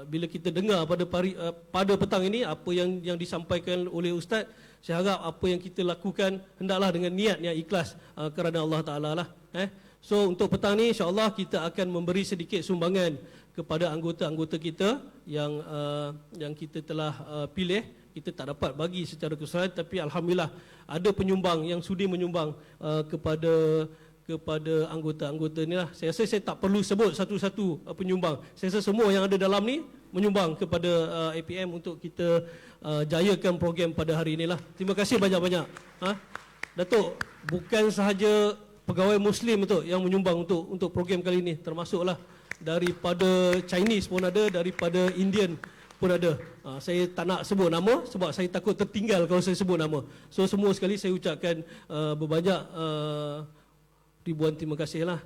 bila kita dengar pada petang ini apa yang disampaikan oleh Ustaz, saya harap apa yang kita lakukan hendaklah dengan niat yang ikhlas kerana Allah Taala lah. So untuk petang ni insya-Allah kita akan memberi sedikit sumbangan kepada anggota-anggota kita yang kita telah pilih. Kita tak dapat bagi secara keseluruhan, tapi alhamdulillah ada penyumbang yang sudi menyumbang kepada anggota-anggota ni lah. Saya rasa saya tak perlu sebut satu-satu penyumbang. Saya rasa semua yang ada dalam ni menyumbang kepada APM untuk kita jayakan program pada hari inilah. Terima kasih banyak-banyak. Datuk, bukan sahaja pegawai Muslim itu yang menyumbang untuk program kali ini, termasuklah daripada Chinese pun ada, daripada Indian pun ada. Saya tak nak sebut nama sebab saya takut tertinggal kalau saya sebut nama. So semua sekali saya ucapkan berbanyak ribuan terima kasih lah.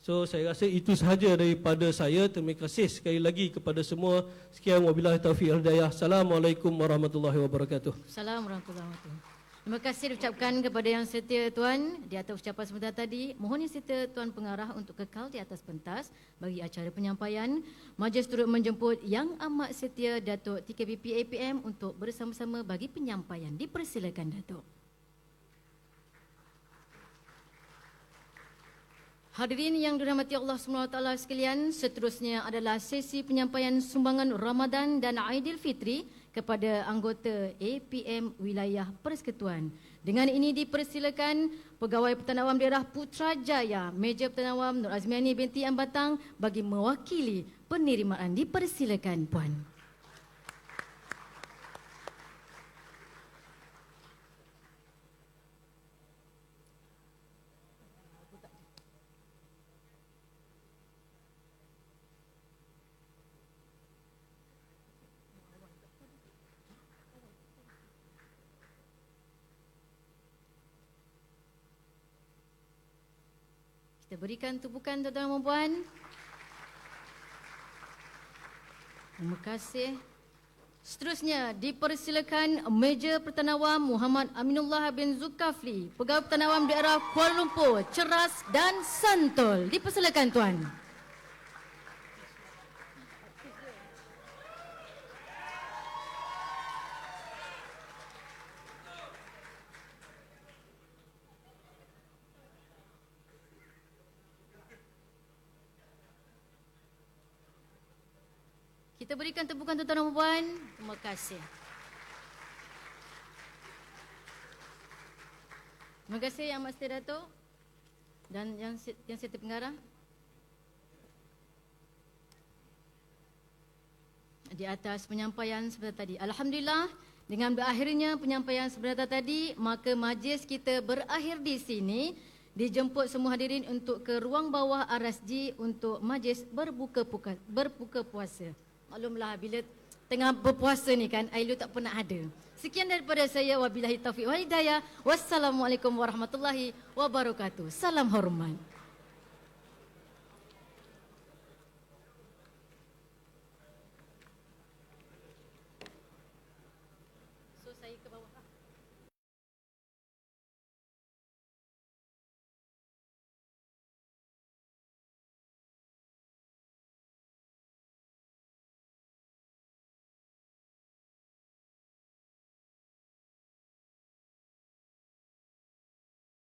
So saya rasa itu sahaja daripada saya. Terima kasih sekali lagi kepada semua. Sekian, wabillahi taufiq wal hidayah. Assalamualaikum warahmatullahi wabarakatuh. Assalamualaikum warahmatullahi wabarakatuh. Terima kasih diucapkan kepada Yang Setia Tuan di atas ucapan sebentar tadi. Mohon Yang Setia Tuan pengarah untuk kekal di atas pentas bagi acara penyampaian. Majlis turut menjemput Yang Amat Setia Datuk TKPP APM untuk bersama-sama bagi penyampaian. Dipersilakan, Datuk. Hadirin yang dirahmati Allah SWT sekalian, seterusnya adalah sesi penyampaian sumbangan Ramadan dan Aidilfitri kepada anggota APM Wilayah Persekutuan. Dengan ini dipersilakan Pegawai Pertahanan Awam Daerah Putrajaya, Meja Pertahanan Awam Nur Azmiani binti Ambatang bagi mewakili penerimaan. Dipersilakan, Puan. Kita berikan tumpukan tuan-tuan dan puan. Terima kasih. Seterusnya dipersilakan Meja Pertahanan Awam Muhammad Aminullah bin Zulkafli, Pegawai Pertahanan Awam Daerah Kuala Lumpur, cerdas dan santol. Dipersilakan, Tuan. Kita berikan tepukan tuan-tuan dan puan. Terima kasih. Terima kasih Yang Master Dato' dan Yang Setiausaha Pengarah. Di atas penyampaian sebentar tadi. Alhamdulillah, dengan berakhirnya penyampaian sebentar tadi, maka majlis kita berakhir di sini. Dijemput semua hadirin untuk ke ruang bawah RSG untuk majlis berbuka puasa. Maklumlah bila tengah berpuasa ni kan, Ailu tak pernah ada. Sekian daripada saya, wabillahi taufiq wal hidayah. Wassalamualaikum warahmatullahi wabarakatuh. Salam hormat.